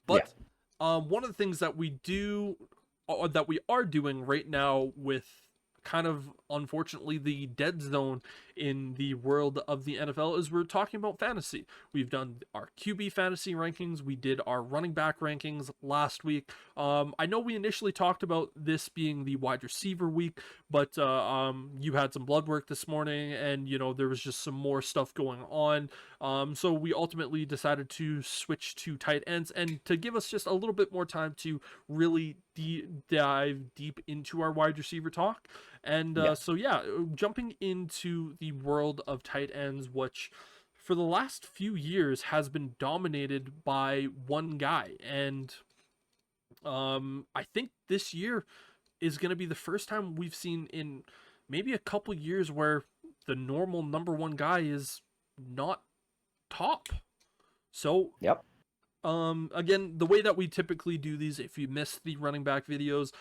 Yeah. But one of the things that we are doing right now with kind of unfortunately the dead zone in the world of the NFL is we're talking about fantasy. We've done our QB fantasy rankings, we did our running back rankings last week. I know we initially talked about this being the wide receiver week, but you had some blood work this morning, and there was just some more stuff going on. So we ultimately decided to switch to tight ends, and to give us just a little bit more time to really dive deep into our wide receiver talk. And Yeah. so, yeah, jumping into the world of tight ends, which for the last few years has been dominated by one guy. And I think this year is going to be the first time we've seen in maybe a couple years where the normal number one guy is not top. So, Yep. again, the way that we typically do these, if you missed the running back videos,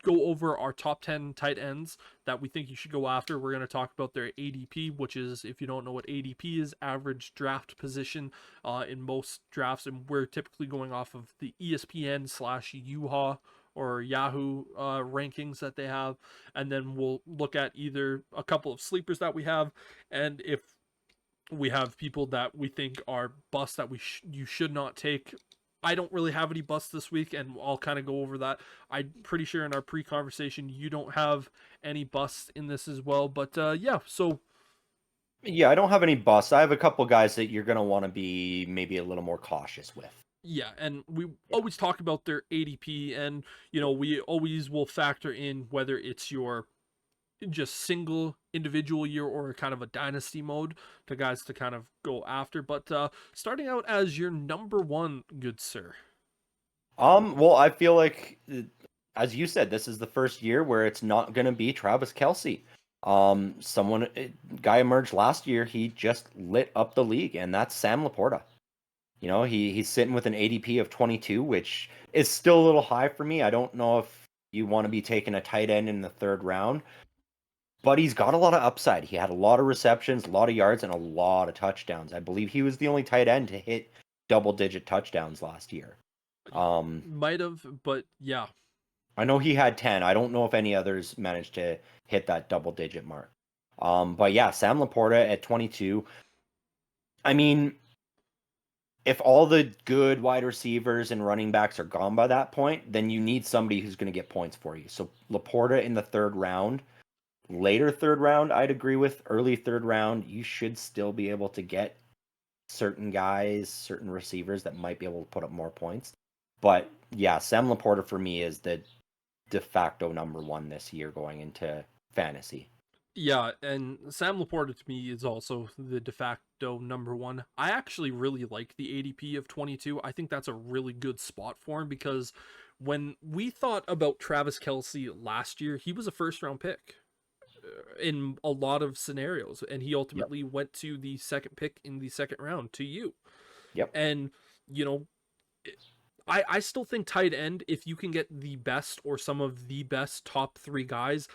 go over our top 10 tight ends that we think you should go after. We're going to talk about their ADP, which is, if you don't know what ADP is, average draft position in most drafts. And we're typically going off of the ESPN slash UHA or Yahoo rankings that they have. And then we'll look at either a couple of sleepers that we have, and if we have people that we think are busts that you should not take. I don't really have any busts this week, and I'll kind of go over that. I'm pretty sure in our pre-conversation you don't have any busts in this as well. But yeah, so Yeah, I don't have any busts. I have a couple guys that you're going to want to be maybe a little more cautious with. yeah, and we Yeah. always talk about their ADP, and we always will factor in whether it's your just single individual year or kind of a dynasty mode to guys to kind of go after. But starting out as your number one, good sir. Well, I feel like, as you said, this is the first year where it's not going to be Travis Kelce. Guy emerged last year. He just lit up the league, and that's Sam Laporta. He's sitting with an ADP of 22, which is still a little high for me. I don't know if you want to be taking a tight end in the third round, but he's got a lot of upside. He had a lot of receptions, a lot of yards, and a lot of touchdowns. I believe he was the only tight end to hit double-digit touchdowns last year. Um, Might have, but yeah. I know he had 10. I don't know if any others managed to hit that double-digit mark. But yeah, Sam Laporta at 22. I mean, if all the good wide receivers and running backs are gone by that point, then you need somebody who's going to get points for you. So Laporta in the third round, later third round, I'd agree with. Early third round, you should still be able to get certain guys, certain receivers that might be able to put up more points. But yeah, Sam Laporta for me is the de facto number one this year going into fantasy. Yeah, and Sam Laporta to me is also the de facto number one. I actually really like the ADP of 22. I think that's a really good spot for him because when we thought about Travis Kelce last year, he was a first round pick in a lot of scenarios, and he Yep. ultimately went to the second pick in the second round to you. Yep. And, you know, I still think tight end, if you can get the best or some of the best top three guys,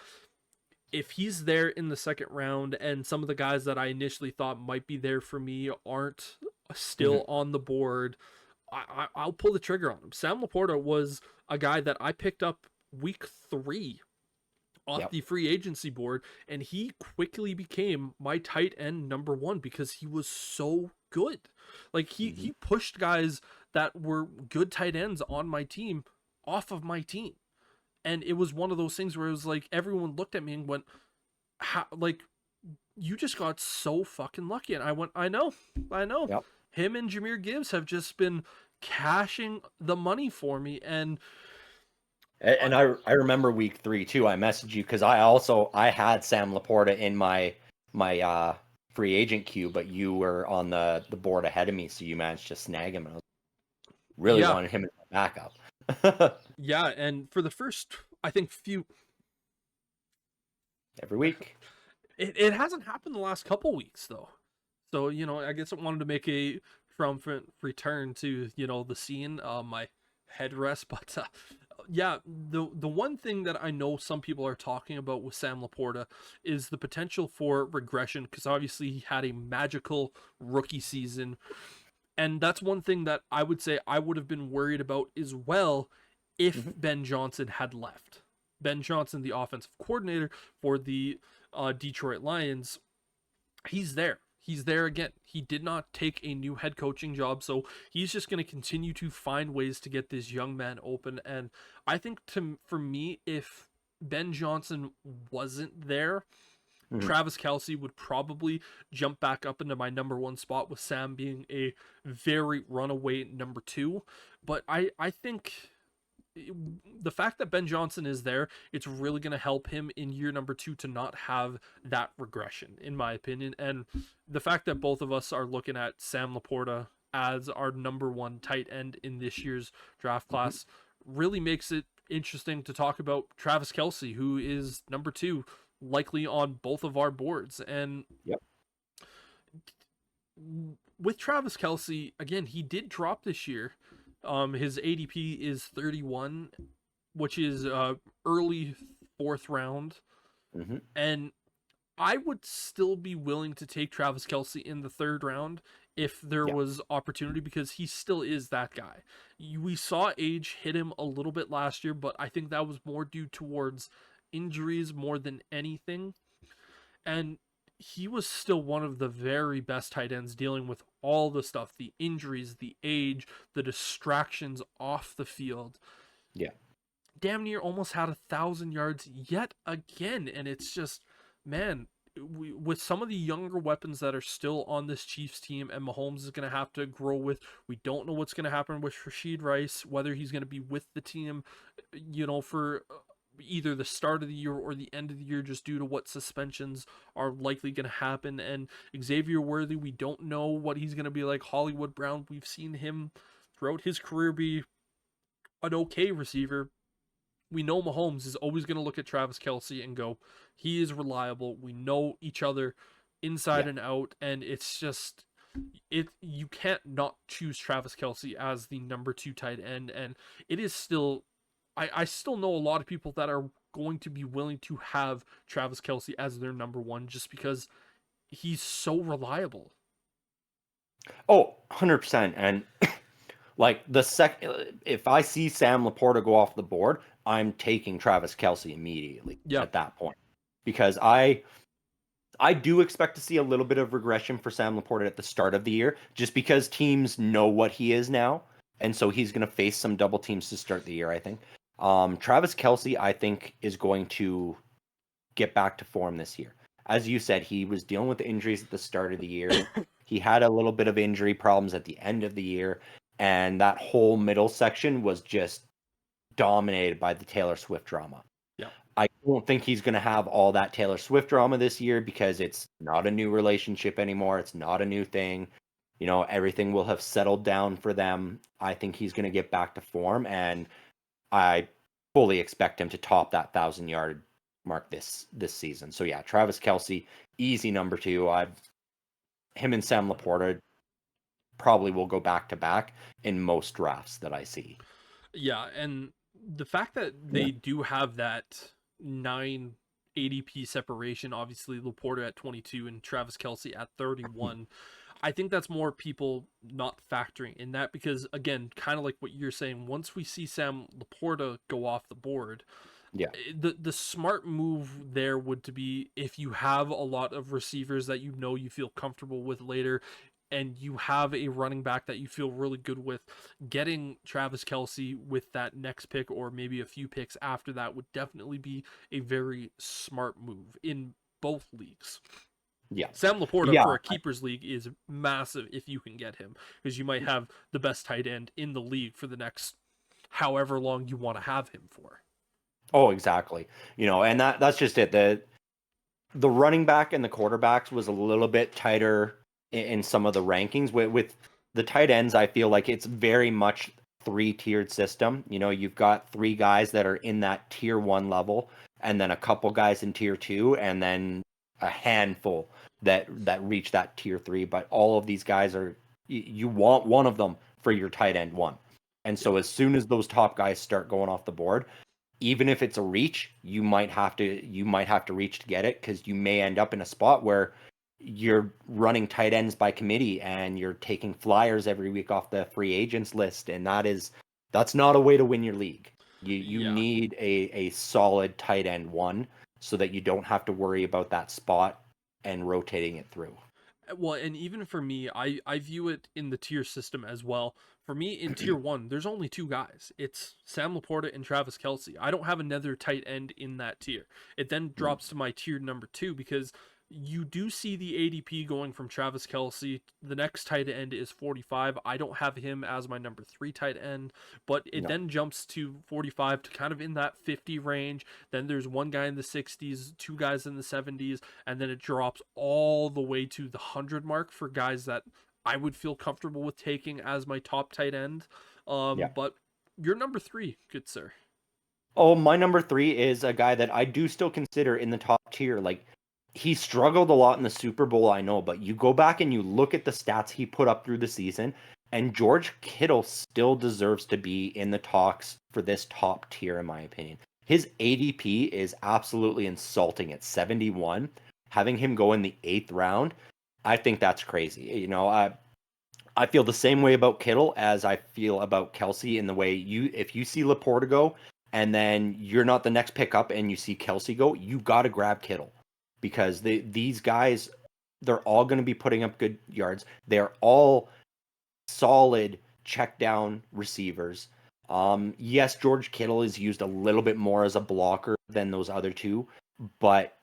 if he's there in the second round and some of the guys that I initially thought might be there for me aren't Hmm. still on the board, I'll pull the trigger on him. Sam Laporta was a guy that I picked up week 3 off Yep. the free agency board, and he quickly became my tight end number one because he was so good. Like Hmm. he pushed guys that were good tight ends on my team off of my team. And it was one of those things where it was like everyone looked at me and went, how, like, you just got so fucking lucky. And I went, I know. Yep. Him and Jameer Gibbs have just been cashing the money for me. And I, And I remember week 3 too. I messaged you because I had Sam Laporta in my free agent queue, but you were on the board ahead of me, so you managed to snag him, and I really yeah, wanted him as my backup. yeah. And for the first, I think, few, Every week. it hasn't happened the last couple weeks, though. So, I guess I wanted to make a triumphant return to, the scene, my headrest. But yeah, the one thing that I know some people are talking about with Sam Laporta is the potential for regression because obviously he had a magical rookie season And that's one thing that I would say I would have been worried about as well if Mhm. Ben Johnson had left. Ben Johnson, the offensive coordinator for the Detroit Lions, he's there. He's there again. He did not take a new head coaching job, so he's just going to continue to find ways to get this young man open. And I think for me, if Ben Johnson wasn't there, Mhm. Travis Kelce would probably jump back up into my number one spot, with Sam being a very runaway number two. But I think the fact that Ben Johnson is there, it's really going to help him in year number two to not have that regression, in my opinion. And the fact that both of us are looking at Sam Laporta as our number one tight end in this year's draft Mhm. class really makes it interesting to talk about Travis Kelce, who is number two, likely on both of our boards. And Yep. with Travis Kelce, again, he did drop this year. His ADP is 31, which is early fourth round. Mhm. And I would still be willing to take Travis Kelce in the third round if there Yeah. was opportunity, because he still is that guy. We saw age hit him a little bit last year, but I think that was more due towards injuries more than anything. And he was still one of the very best tight ends, dealing with all the stuff, the injuries, the age, the distractions off the field. Yeah. Damn near almost had 1,000 yards yet again. And it's just, man, with some of the younger weapons that are still on this Chiefs team, and Mahomes is going to have to grow with, we don't know what's going to happen with Rashid Rice, whether he's going to be with the team, for either the start of the year or the end of the year, just due to what suspensions are likely going to happen. And Xavier Worthy, we don't know what he's going to be like. Hollywood Brown, we've seen him throughout his career be an okay receiver. We know Mahomes is always going to look at Travis Kelce and go, he is reliable. We know each other inside Yeah. and out, and it's just, you can't not choose Travis Kelce as the number two tight end. And it is still, I still know a lot of people that are going to be willing to have Travis Kelce as their number one, just because he's so reliable. Oh, 100%. And like if I see Sam Laporta go off the board, I'm taking Travis Kelce immediately Yeah. at that point, because I do expect to see a little bit of regression for Sam Laporta at the start of the year, just because teams know what he is now, and so he's going to face some double teams to start the year, I think. Travis Kelce, I think, is going to get back to form this year. As you said, he was dealing with injuries at the start of the year. He had a little bit of injury problems at the end of the year, and that whole middle section was just dominated by the Taylor Swift drama. Yeah. I don't think he's going to have all that Taylor Swift drama this year, because it's not a new relationship anymore. It's not a new thing. Everything will have settled down for them. I think he's going to get back to form, and I fully expect him to top that 1,000-yard mark this season. So yeah, Travis Kelce, easy number two. Him and Sam Laporta probably will go back to back in most drafts that I see. Yeah, and the fact that Yeah. they do have that 9 ADP separation, obviously Laporta at 22 and Travis Kelce at 31, I think that's more people not factoring in that, because again, kind of like what you're saying, once we see Sam Laporta go off the board, Yeah. the smart move there would to be, if you have a lot of receivers that you feel comfortable with later, and you have a running back that you feel really good with, getting Travis Kelce with that next pick, or maybe a few picks after that, would definitely be a very smart move in both leagues. Yeah. Sam Laporta Yeah. for a keepers league is massive if you can get him, because you might have the best tight end in the league for the next however long you want to have him for. Oh, exactly. And that's just it. The running back and the quarterbacks was a little bit tighter in some of the rankings. With the tight ends, I feel like it's very much three-tiered system. You've got three guys that are in that tier one level, and then a couple guys in tier two, and then a handful that reach that tier three. But all of these guys you want one of them for your tight end one. And so as soon as those top guys start going off the board, even if it's a reach, you might have to reach to get it, because you may end up in a spot where you're running tight ends by committee and you're taking flyers every week off the free agents list, and that's not a way to win your league. You Yeah. need a solid tight end one so that you don't have to worry about that spot and rotating it through. Well, and even for me, I view it in the tier system as well. For me, in tier one, there's only two guys. It's Sam Laporta and Travis Kelce. I don't have another tight end in that tier. It then drops to my tier number two because you do see the ADP going from Travis Kelce. The next tight end is 45. I don't have him as my number three tight end, but it No. then jumps to 45 to kind of in that 50 range. Then there's one guy in the 60s, two guys in the 70s, and then it drops all the way to the 100 mark for guys that I would feel comfortable with taking as my top tight end. Yeah. But you're number three, good sir. Oh, my number three is a guy that I do still consider in the top tier. Like, he struggled a lot in the Super Bowl, I know, but you go back and you look at the stats he put up through the season, and George Kittle still deserves to be in the talks for this top tier, in my opinion. His ADP is absolutely insulting at 71. Having him go in the 8th round, I think that's crazy. You know, I feel the same way about Kittle as I feel about Kelce in the way if you see Laporta go and then you're not the next pickup and you see Kelce go, you got to grab Kittle because these guys, they're all going to be putting up good yards. They're all solid check down receivers. Yes, George Kittle is used a little bit more as a blocker than those other two, but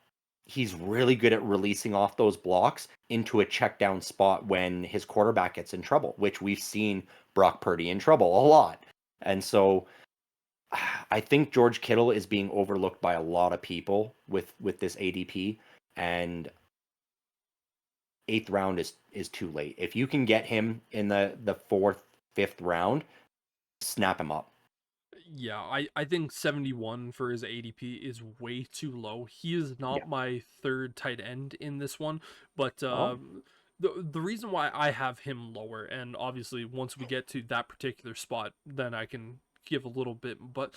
he's really good at releasing off those blocks into a check down spot when his quarterback gets in trouble, which we've seen Brock Purdy in trouble a lot. And so I think George Kittle is being overlooked by a lot of people with this ADP, and 8th round is too late. If you can get him in the 4th, 5th round, snap him up. Yeah, I think 71 for his ADP is way too low. He is Yeah. not my third tight end in this one, but Oh. the reason why I have him lower, and obviously once we get to that particular spot, then I can give a little bit, but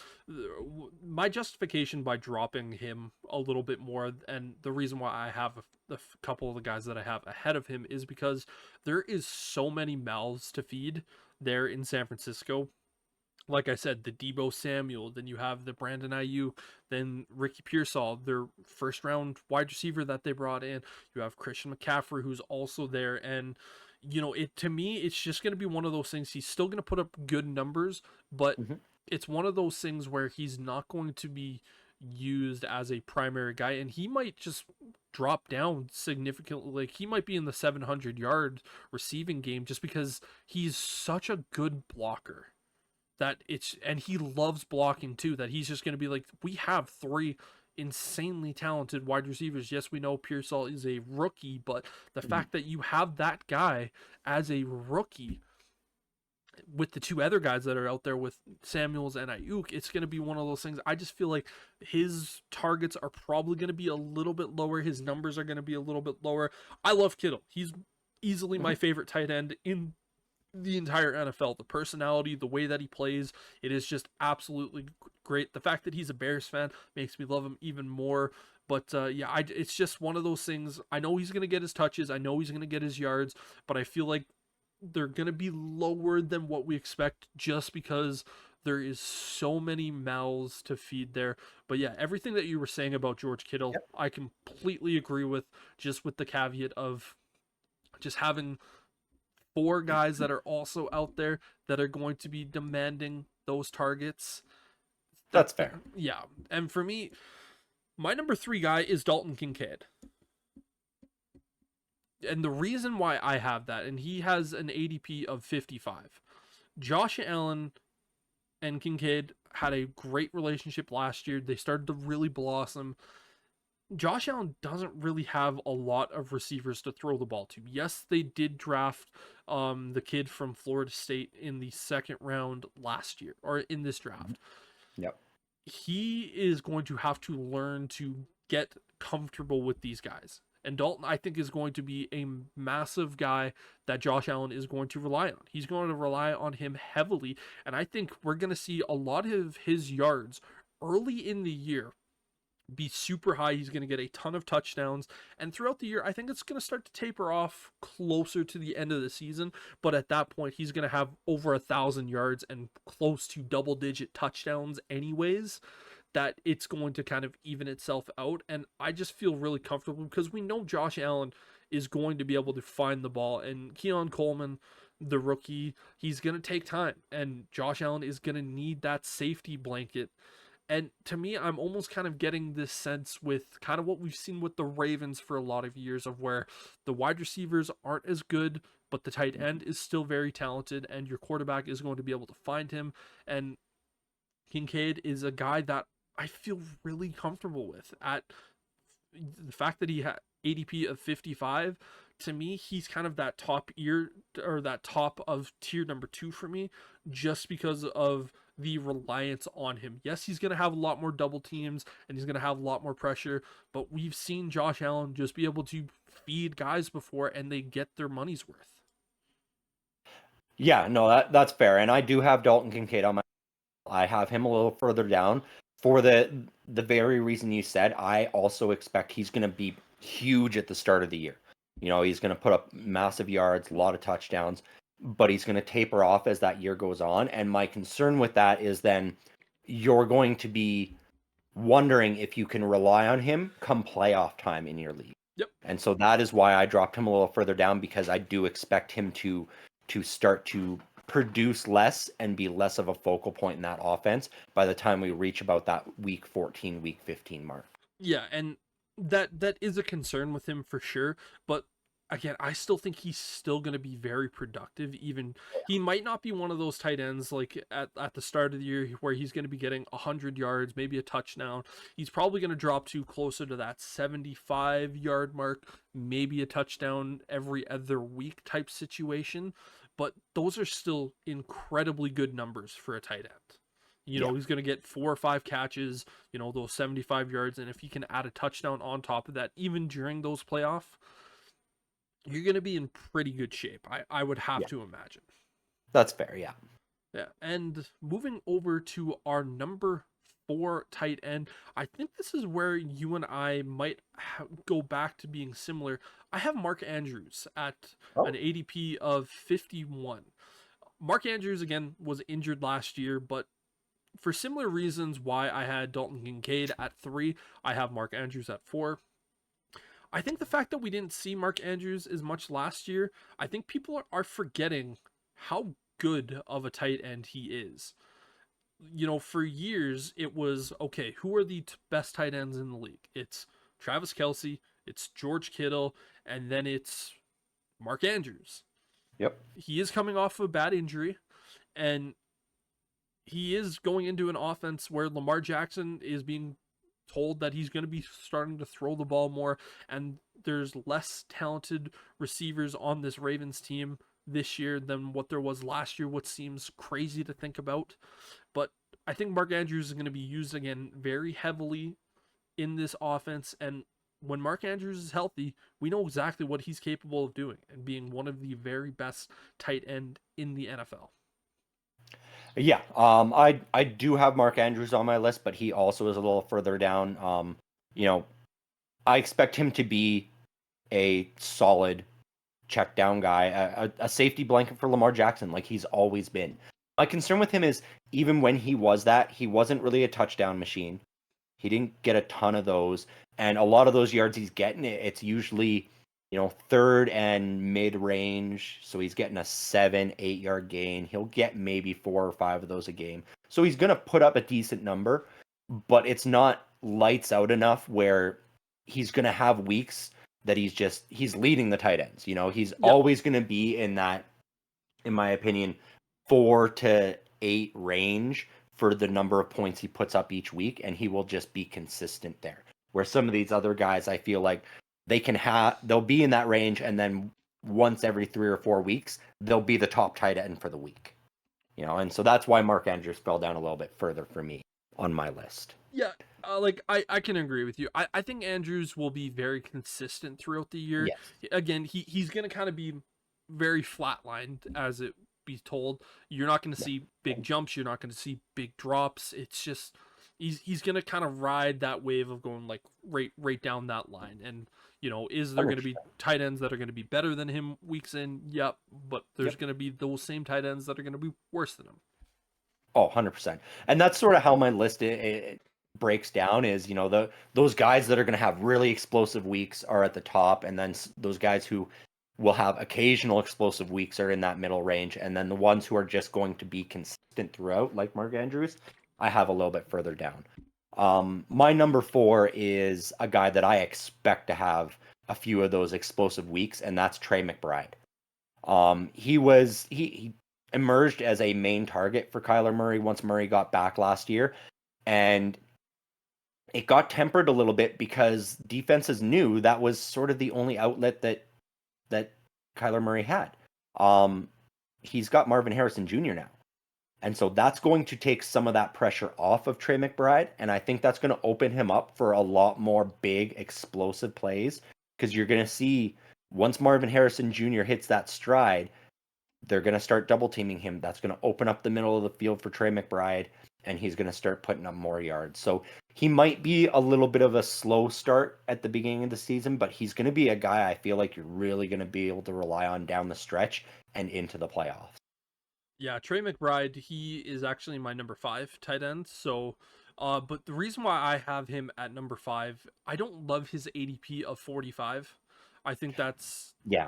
my justification by dropping him a little bit more, and the reason why I have a couple of the guys that I have ahead of him is because there is so many mouths to feed there in San Francisco. Like I said, the Debo Samuel, then you have the Brandon Ayuk, then Ricky Pearsall, their first round wide receiver that they brought in. You have Christian McCaffrey, who's also there. And, it to me, it's just going to be one of those things. He's still going to put up good numbers, but Mhm. it's one of those things where he's not going to be used as a primary guy. And he might just drop down significantly. Like, he might be in the 700-yard receiving game just because he's such a good blocker that and he loves blocking too, that he's just going to be like, we have three insanely talented wide receivers. Yes, we know Pearsall is a rookie, but the fact that you have that guy as a rookie with the two other guys that are out there with Samuels and Ayuk, it's going to be one of those things. I just feel like his targets are probably going to be a little bit lower. His numbers are going to be a little bit lower. I love Kittle. He's easily my Mhm. favorite tight end in the entire NFL. The personality, the way that he plays, it is just absolutely great. The fact that he's a Bears fan makes me love him even more. But yeah, it's just one of those things. I know he's going to get his touches. I know he's going to get his yards, but I feel like they're going to be lower than what we expect just because there is so many mouths to feed there. But yeah, everything that you were saying about George Kittle, Yep. I completely agree with, just with the caveat of just having four guys that are also out there that are going to be demanding those targets. That's fair. Yeah. And for me, my number three guy is Dalton Kincaid. And the reason why I have that, and he has an ADP of 55. Josh Allen and Kincaid had a great relationship last year. They started to really blossom. Josh Allen doesn't really have a lot of receivers to throw the ball to. Yes, they did draft the kid from Florida State in the 2nd round last year, or in this draft. Yep. He is going to have to learn to get comfortable with these guys. And Dalton, I think, is going to be a massive guy that Josh Allen is going to rely on. He's going to rely on him heavily. And I think we're going to see a lot of his yards early in the year be super high. He's going to get a ton of touchdowns. And throughout the year, I think it's going to start to taper off closer to the end of the season. But at that point, he's going to have over 1,000 yards and close to double-digit touchdowns anyways, that it's going to kind of even itself out. And I just feel really comfortable because we know Josh Allen is going to be able to find the ball. And Keon Coleman, the rookie, he's going to take time. And Josh Allen is going to need that safety blanket. And to me, I'm almost kind of getting this sense with kind of what we've seen with the Ravens for a lot of years, of where the wide receivers aren't as good, but the tight end is still very talented, and your quarterback is going to be able to find him. And Kincaid is a guy that I feel really comfortable with. At the fact that he had ADP of 55, to me, he's kind of that top ear, or that top of tier number 2 for me, just because of the reliance on him. Yes, he's going to have a lot more double teams and he's going to have a lot more pressure, but we've seen Josh Allen just be able to feed guys before and they get their money's worth. Yeah, no, that's fair. And I do have Dalton Kincaid on my. I have him a little further down for the very reason you said. I also expect he's going to be huge at the start of the year. You know, he's going to put up massive yards, a lot of touchdowns, but he's going to taper off as that year goes on. And my concern with that is then you're going to be wondering if you can rely on him come playoff time in your league. Yep. And so that is why I dropped him a little further down, because I do expect him to start to produce less and be less of a focal point in that offense by the time we reach about that week 14, week 15 mark. Yeah, and that is a concern with him for sure, but again, I still think he's still going to be very productive. Even he might not be one of those tight ends like at the start of the year where he's going to be getting 100 yards, maybe a touchdown. He's probably going to drop to closer to that 75-yard mark, maybe a touchdown every other week type situation. But those are still incredibly good numbers for a tight end. You know, he's going to get 4 or 5 catches, you know, those 75 yards. And if he can add a touchdown on top of that, even during those playoffs, you're going to be in pretty good shape. I would have to imagine. That's fair, yeah. Yeah, and moving over to our number 4 tight end, I think this is where you and I might go back to being similar. I have Mark Andrews at an ADP of 51. Mark Andrews, again, was injured last year, but for similar reasons why I had Dalton Kincaid at 3, I have Mark Andrews at 4. I think the fact that we didn't see Mark Andrews as much last year, I think people are forgetting how good of a tight end he is. You know, for years, it was, okay, who are the best tight ends in the league? It's Travis Kelce, it's George Kittle, and then it's Mark Andrews. Yep. He is coming off a bad injury, and he is going into an offense where Lamar Jackson is being told that he's going to be starting to throw the ball more, and there's less talented receivers on this Ravens team this year than what there was last year, what seems crazy to think about. But I think Mark Andrews is going to be used again very heavily in this offense, and when Mark Andrews is healthy, we know exactly what he's capable of doing and being one of the very best tight end in the NFL. Yeah, I do have Mark Andrews on my list, but he also is a little further down. You know, I expect him to be a solid check down guy, a safety blanket for Lamar Jackson, like he's always been. My concern with him is even when he was that, he wasn't really a touchdown machine. He didn't get a ton of those, and a lot of those yards he's getting, it's usually, you know, third and mid range. So he's getting a 7-8 yard gain. He'll get maybe 4 or 5 of those a game. So he's going to put up a decent number, but it's not lights out enough where he's going to have weeks that he's leading the tight ends. You know, he's always going to be in that, in my opinion, 4 to 8 range for the number of points he puts up each week, and he will just be consistent there. Where some of these other guys, I feel like they'll be in that range, and then once every 3 or 4 weeks, they'll be the top tight end for the week. You know, and so that's why Mark Andrews fell down a little bit further for me on my list. Yeah, like I can agree with you. I think Andrews will be very consistent throughout the year. Yes. Again, he's going to kind of be very flatlined, as it be told. You're not going to see big jumps. You're not going to see big drops. It's just he's gonna kind of ride that wave of going like right down that line. And is there going to be 100%. tight ends that are going to be better than him weeks in? Yep, but there's Yep. going to be those same tight ends that are going to be worse than him. Oh, 100%. And that's sort of how my list it breaks down is, those guys that are going to have really explosive weeks are at the top, and then those guys who will have occasional explosive weeks are in that middle range, and then the ones who are just going to be consistent throughout, like Mark Andrews, I have a little bit further down. My number 4 is a guy that I expect to have a few of those explosive weeks, and that's Trey McBride. He emerged as a main target for Kyler Murray once Murray got back last year, and it got tempered a little bit because defenses knew that was sort of the only outlet that Kyler Murray had. He's got Marvin Harrison Jr. now. And so that's going to take some of that pressure off of Trey McBride. And I think that's going to open him up for a lot more big, explosive plays. Because you're going to see once Marvin Harrison Jr. hits that stride, they're going to start double teaming him. That's going to open up the middle of the field for Trey McBride, and he's going to start putting up more yards. So he might be a little bit of a slow start at the beginning of the season, but he's going to be a guy I feel like you're really going to be able to rely on down the stretch and into the playoffs. Yeah, Trey McBride, he is actually my number 5 tight end. So, but the reason why I have him at number 5, I don't love his ADP of 45. I think Yeah.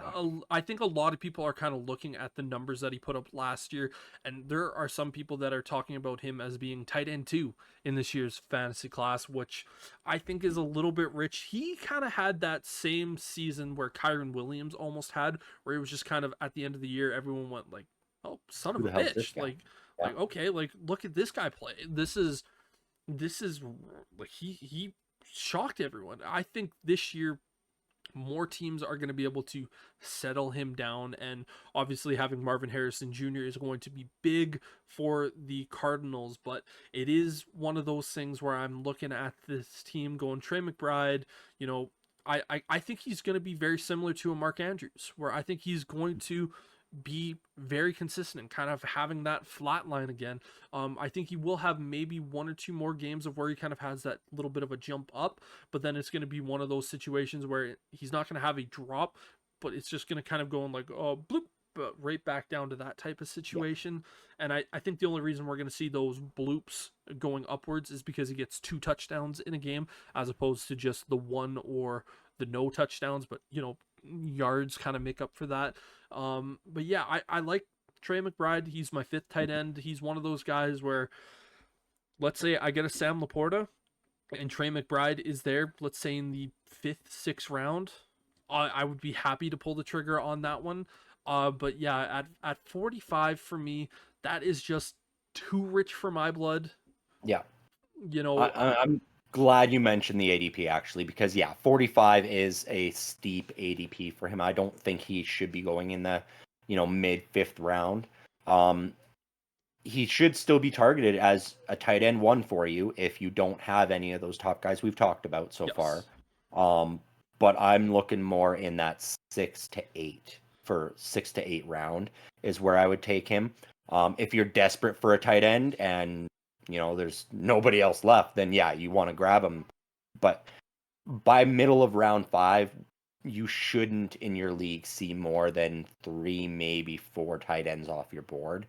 I think a lot of people are kind of looking at the numbers that he put up last year, and there are some people that are talking about him as being tight end 2 in this year's fantasy class, which I think is a little bit rich. He kind of had that same season where Kyron Williams almost had, where he was just kind of at the end of the year, everyone went like, oh, son Who of a the hell's this bitch. guy? Yeah. Like okay, like look at this guy play. This is like he shocked everyone. I think this year more teams are going to be able to settle him down, and obviously having Marvin Harrison Jr. is going to be big for the Cardinals. But it is one of those things where I'm looking at this team going Trey McBride, I think he's going to be very similar to a Mark Andrews, where I think he's going to be very consistent and kind of having that flat line again. I think he will have maybe 1 or 2 more games of where he kind of has that little bit of a jump up, but then it's going to be one of those situations where he's not going to have a drop, but it's just going to kind of go in like, oh, bloop, but right back down to that type of Yeah. situation. And I think the only reason we're going to see those bloops going upwards is because he gets 2 touchdowns in a game as opposed to just the 1 or the no touchdowns, but yards kind of make up for that. But yeah, I like Trey McBride. He's my 5th tight end. He's one of those guys where, let's say I get a Sam Laporta and Trey McBride is there, let's say in the 5th, 6th round, I would be happy to pull the trigger on that one. But yeah, at 45 for me, that is just too rich for my blood. Yeah. You know, I'm glad you mentioned the ADP actually, because 45 is a steep ADP for him. I don't think he should be going in the, mid 5th round. He should still be targeted as a tight end 1 for you if you don't have any of those top guys we've talked about so far. yes. But I'm looking more in that 6 to 8 for 6 to 8 round is where I would take him. If you're desperate for a tight end and there's nobody else left, then you want to grab him. But by middle of round 5, you shouldn't in your league see more than 3, maybe 4 tight ends off your board.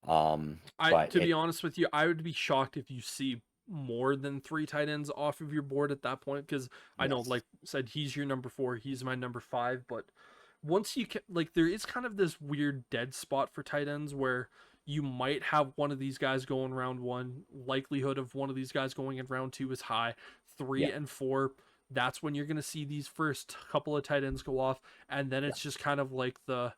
But To be honest with you, I would be shocked if you see more than 3 tight ends off of your board at that point, because I know, yes, like I said, he's your number 4, he's my number 5, but once you can, like, there is kind of this weird dead spot for tight ends where you might have one of these guys go in round 1, likelihood of one of these guys going in round 2 is high. 3 yeah, and 4, that's when you're going to see these first couple of tight ends go off, and then yeah, it's just kind of like the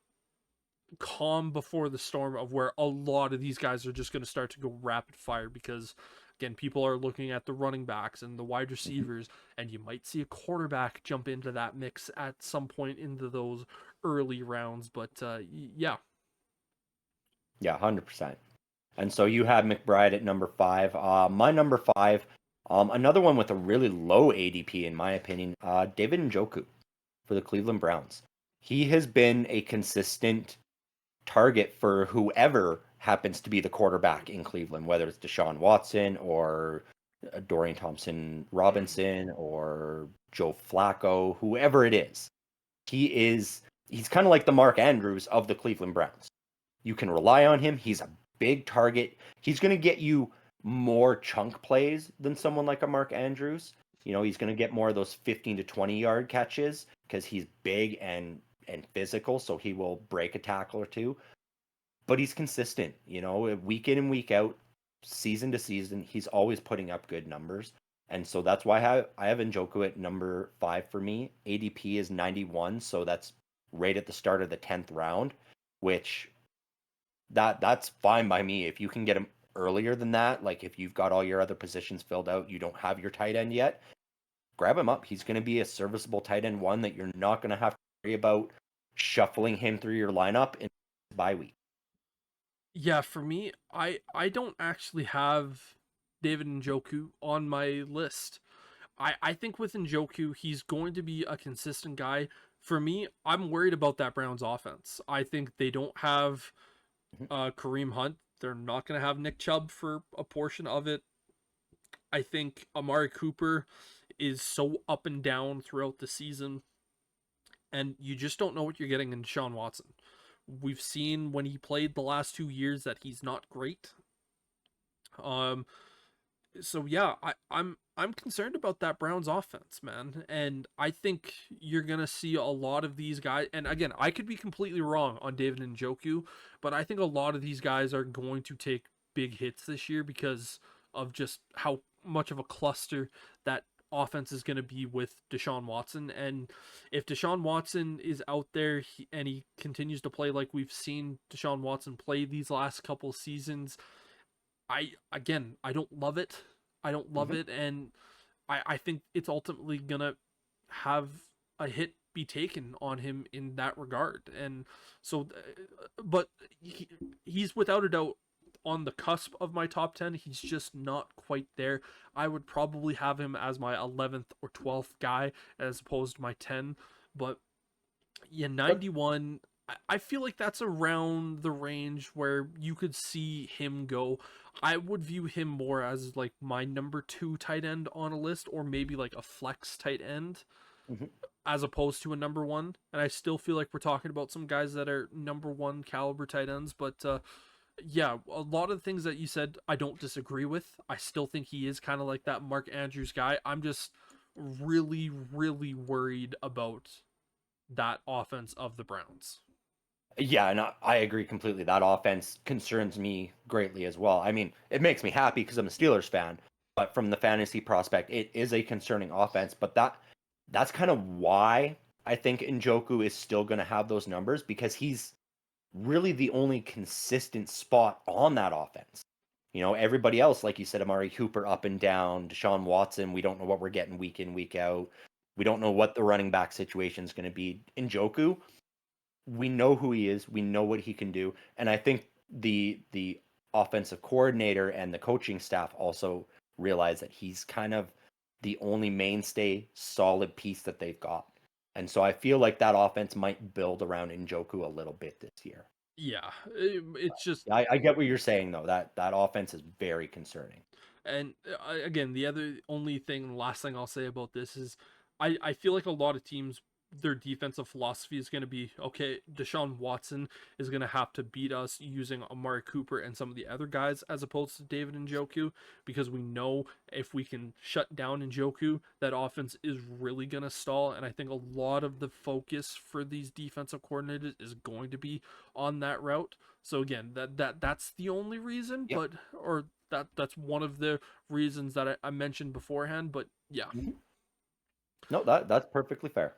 calm before the storm of where a lot of these guys are just going to start to go rapid fire, because again, people are looking at the running backs and the wide mhm, receivers, and you might see a quarterback jump into that mix at some point into those early rounds. But yeah. 100%. And so you have McBride at number 5. My number 5, another one with a really low ADP in my opinion, David Njoku for the Cleveland Browns. He has been a consistent target for whoever happens to be the quarterback in Cleveland, whether it's Deshaun Watson or Dorian Thompson Robinson or Joe Flacco, whoever it is. He's kind of like the Mark Andrews of the Cleveland Browns. You can rely on him. He's a big target. He's going to get you more chunk plays than someone like a Mark Andrews. He's going to get more of those 15 to 20 yard catches because he's big and physical, so he will break a tackle or two. But he's consistent, week in and week out, season to season. He's always putting up good numbers. And so that's why I have Njoku at number 5 for me. ADP is 91, so that's right at the start of the 10th round, which that's fine by me. If you can get him earlier than that, like if you've got all your other positions filled out, you don't have your tight end yet, grab him up. He's going to be a serviceable tight end one that you're not going to have to worry about shuffling him through your lineup in bye week. Yeah, for me, I don't actually have David Njoku on my list. I think with Njoku, he's going to be a consistent guy. For me, I'm worried about that Browns offense. I think they don't have Kareem Hunt. They're not going to have Nick Chubb for a portion of it. I think Amari Cooper is so up and down throughout the season, and you just don't know what you're getting in Deshaun Watson. We've seen when he played the last 2 years that he's not great. Um, so yeah, I'm concerned about that Browns offense, man. And I think you're gonna see a lot of these guys. And again, I could be completely wrong on David Njoku, but I think a lot of these guys are going to take big hits this year because of just how much of a cluster that offense is going to be with Deshaun Watson. And if Deshaun Watson is out there and he continues to play like we've seen Deshaun Watson play these last couple seasons, I don't love it. I don't love it, and I think it's ultimately gonna have a hit be taken on him in that regard. And so, but he's without a doubt on the cusp of my top 10. He's just not quite there. I would probably have him as my 11th or 12th guy as opposed to my 10. But yeah, 91. I feel like that's around the range where you could see him go. I would view him more as like my number 2 tight end on a list, or maybe like a flex tight end Mm-hmm. as opposed to a number 1. And I still feel like we're talking about some guys that are number 1 caliber tight ends. But yeah, a lot of the things that you said, I don't disagree with. I still think he is kind of like that Mark Andrews guy. I'm just really, really worried about that offense of the Browns. Yeah, and I agree completely. That offense concerns me greatly as well. I mean, it makes me happy because I'm a Steelers fan, but from the fantasy prospect, it is a concerning offense. But that's kind of why I think Njoku is still going to have those numbers because he's really the only consistent spot on that offense. Everybody else, like you said, Amari Cooper up and down, Deshaun Watson, we don't know what we're getting week in, week out. We don't know what the running back situation is going to be. Njoku, we know who he is, we know what he can do, and I think the offensive coordinator and the coaching staff also realize that he's kind of the only mainstay solid piece that they've got. And so I feel like that offense might build around Njoku a little bit this year. Yeah, it's just I get what you're saying though. That offense is very concerning. and again, the other only thing, last thing I'll say about this is, I feel like a lot of teams, their defensive philosophy is going to be okay. Deshaun Watson is going to have to beat us using Amari Cooper and some of the other guys as opposed to David Njoku, because we know if we can shut down Njoku, that offense is really going to stall. And I think a lot of the focus for these defensive coordinators is going to be on that route. So again, that's the only reason, Yep. but or that's one of the reasons that I mentioned beforehand. But yeah, Mhm. No, that's perfectly fair.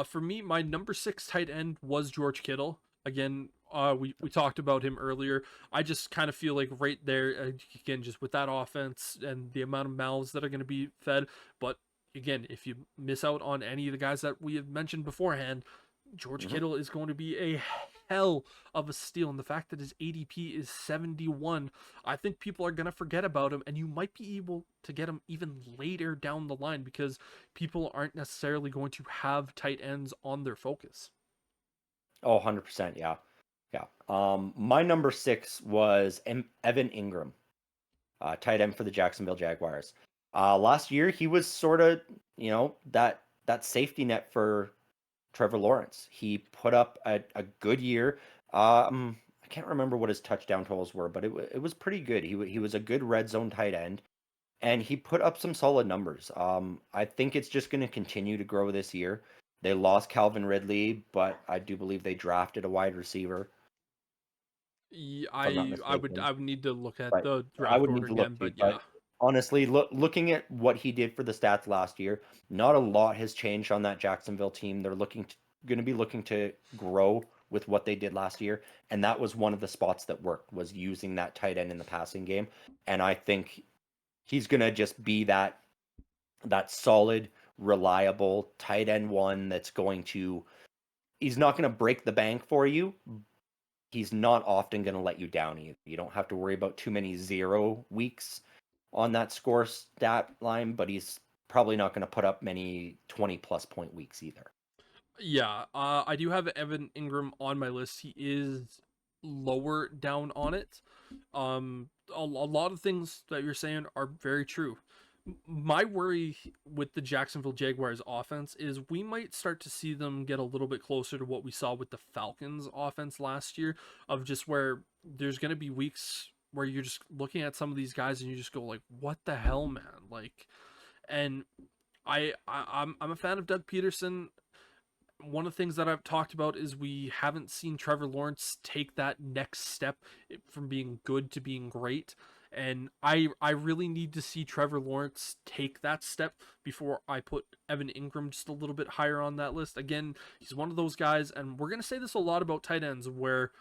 for me, my number 6 tight end was George Kittle. Again, we talked about him earlier. I just kind of feel like right there, again, just with that offense and the amount of mouths that are going to be fed. But again, if you miss out on any of the guys that we have mentioned beforehand, George Mhm. Kittle is going to be a hell of a steal. And the fact that his ADP is 71, I think people are going to forget about him. And you might be able to get him even later down the line because people aren't necessarily going to have tight ends on their focus. Oh, 100%, yeah. Yeah. My number 6 was Evan Ingram. tight end for the Jacksonville Jaguars. Last year, he was sort of, that safety net for Trevor Lawrence. He put up a good year. I can't remember what his touchdown totals were, but it was pretty good. He was a good red zone tight end, and he put up some solid numbers. I think it's just going to continue to grow this year. They lost Calvin Ridley, but I do believe they drafted a wide receiver, if I'm not mistaken. I would need to look at But the I draft would need order to look again, too. but yeah. But honestly, looking at what he did for the stats last year, not a lot has changed on that Jacksonville team. They're going to be looking to grow with what they did last year, and that was one of the spots that worked, was using that tight end in the passing game. And I think he's going to just be that solid, reliable tight end one that's going to. He's not going to break the bank for you. He's not often going to let you down either. You don't have to worry about too many 0 weeks on that score stat line, but he's probably not going to put up many 20+ point weeks either. Yeah, I do have Evan Ingram on my list. He is lower down on it. A lot of things that you're saying are very true. My worry with the Jacksonville Jaguars offense is we might start to see them get a little bit closer to what we saw with the Falcons offense last year, of just where there's going to be weeks where you're just looking at some of these guys and you just go like, what the hell, man? Like, and I'm a fan of Doug Peterson. One of the things that I've talked about is we haven't seen Trevor Lawrence take that next step from being good to being great. And I really need to see Trevor Lawrence take that step before I put Evan Ingram just a little bit higher on that list. Again, he's one of those guys, and we're going to say this a lot about tight ends, where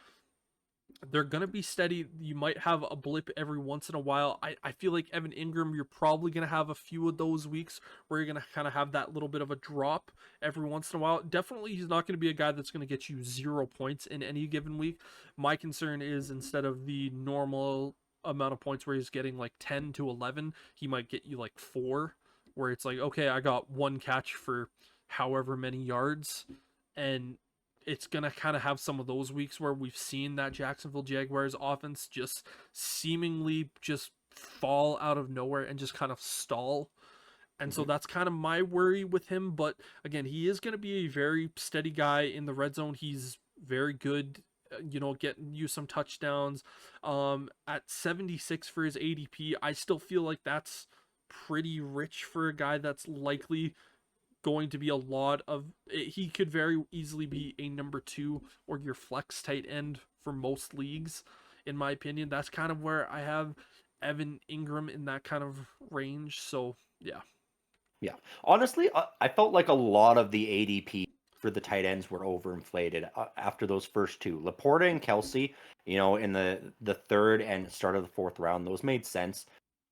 they're going to be steady. You might have a blip every once in a while. I feel like Evan Ingram, you're probably going to have a few of those weeks where you're going to kind of have that little bit of a drop every once in a while. Definitely, he's not going to be a guy that's going to get you 0 points in any given week. My concern is, instead of the normal amount of points where he's getting like 10 to 11, he might get you like 4, where it's like, okay, I got one catch for however many yards. And it's going to kind of have some of those weeks where we've seen that Jacksonville Jaguars offense just seemingly just fall out of nowhere and just kind of stall. And so that's kind of my worry with him. But again, he is going to be a very steady guy in the red zone. He's very good, getting you some touchdowns. At 76 for his ADP, I still feel like that's pretty rich for a guy that's likely going to be a lot of. He could very easily be a number 2 or your flex tight end for most leagues, in my opinion. That's kind of where I have Evan Ingram, in that kind of range. So yeah. Yeah. Honestly, I felt like a lot of the ADP for the tight ends were overinflated after those first two. Laporta and Kelsey, in the third and start of the fourth round, those made sense.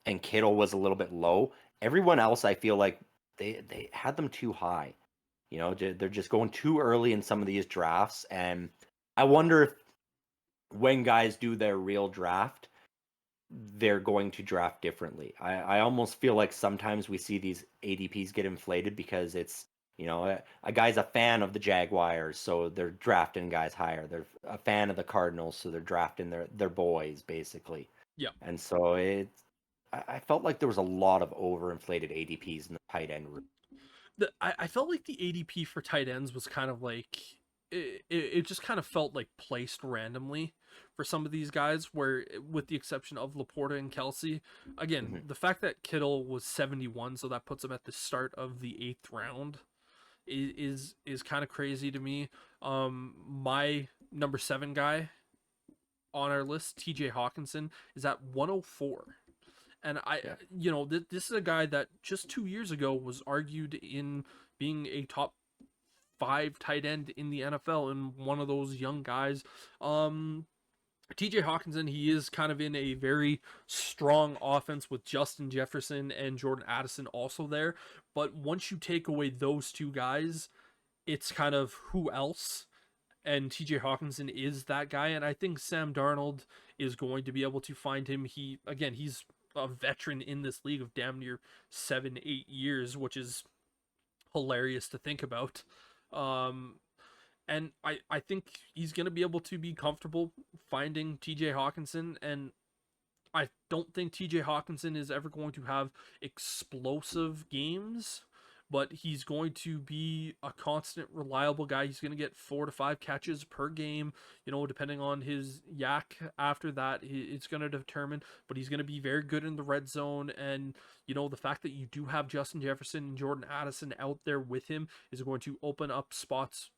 And Kittle was a little bit low. Everyone else, I feel like they had them too high. They're just going too early in some of these drafts. And I wonder if, when guys do their real draft, they're going to draft differently. I almost feel like sometimes we see these ADPs get inflated because it's, a guy's a fan of the Jaguars, so they're drafting guys higher. They're a fan of the Cardinals, so they're drafting their boys, basically. Yeah. And so I felt like there was a lot of overinflated ADPs in the tight end room. I felt like the ADP for tight ends was kind of like, it just kind of felt like placed randomly for some of these guys, where, with the exception of Laporta and Kelsey, again, the fact that Kittle was 71, so that puts him at the start of the 8th round, is kind of crazy to me. My number 7 guy on our list, TJ Hawkinson, is at 104. And this is a guy that just 2 years ago was argued in being a top 5 tight end in the NFL, and one of those young guys. TJ Hawkinson, he is kind of in a very strong offense with Justin Jefferson and Jordan Addison also there. But once you take away those two guys, it's kind of who else? And TJ Hawkinson is that guy. And I think Sam Darnold is going to be able to find him. He's a veteran in this league of damn near 7-8 years, which is hilarious to think about. And I think he's going to be able to be comfortable finding TJ Hawkinson. And I don't think TJ Hawkinson is ever going to have explosive games, but he's going to be a constant, reliable guy. He's going to get 4 to 5 catches per game, depending on his yak after that. It's going to determine, but he's going to be very good in the red zone. And, the fact that you do have Justin Jefferson and Jordan Addison out there with him is going to open up spots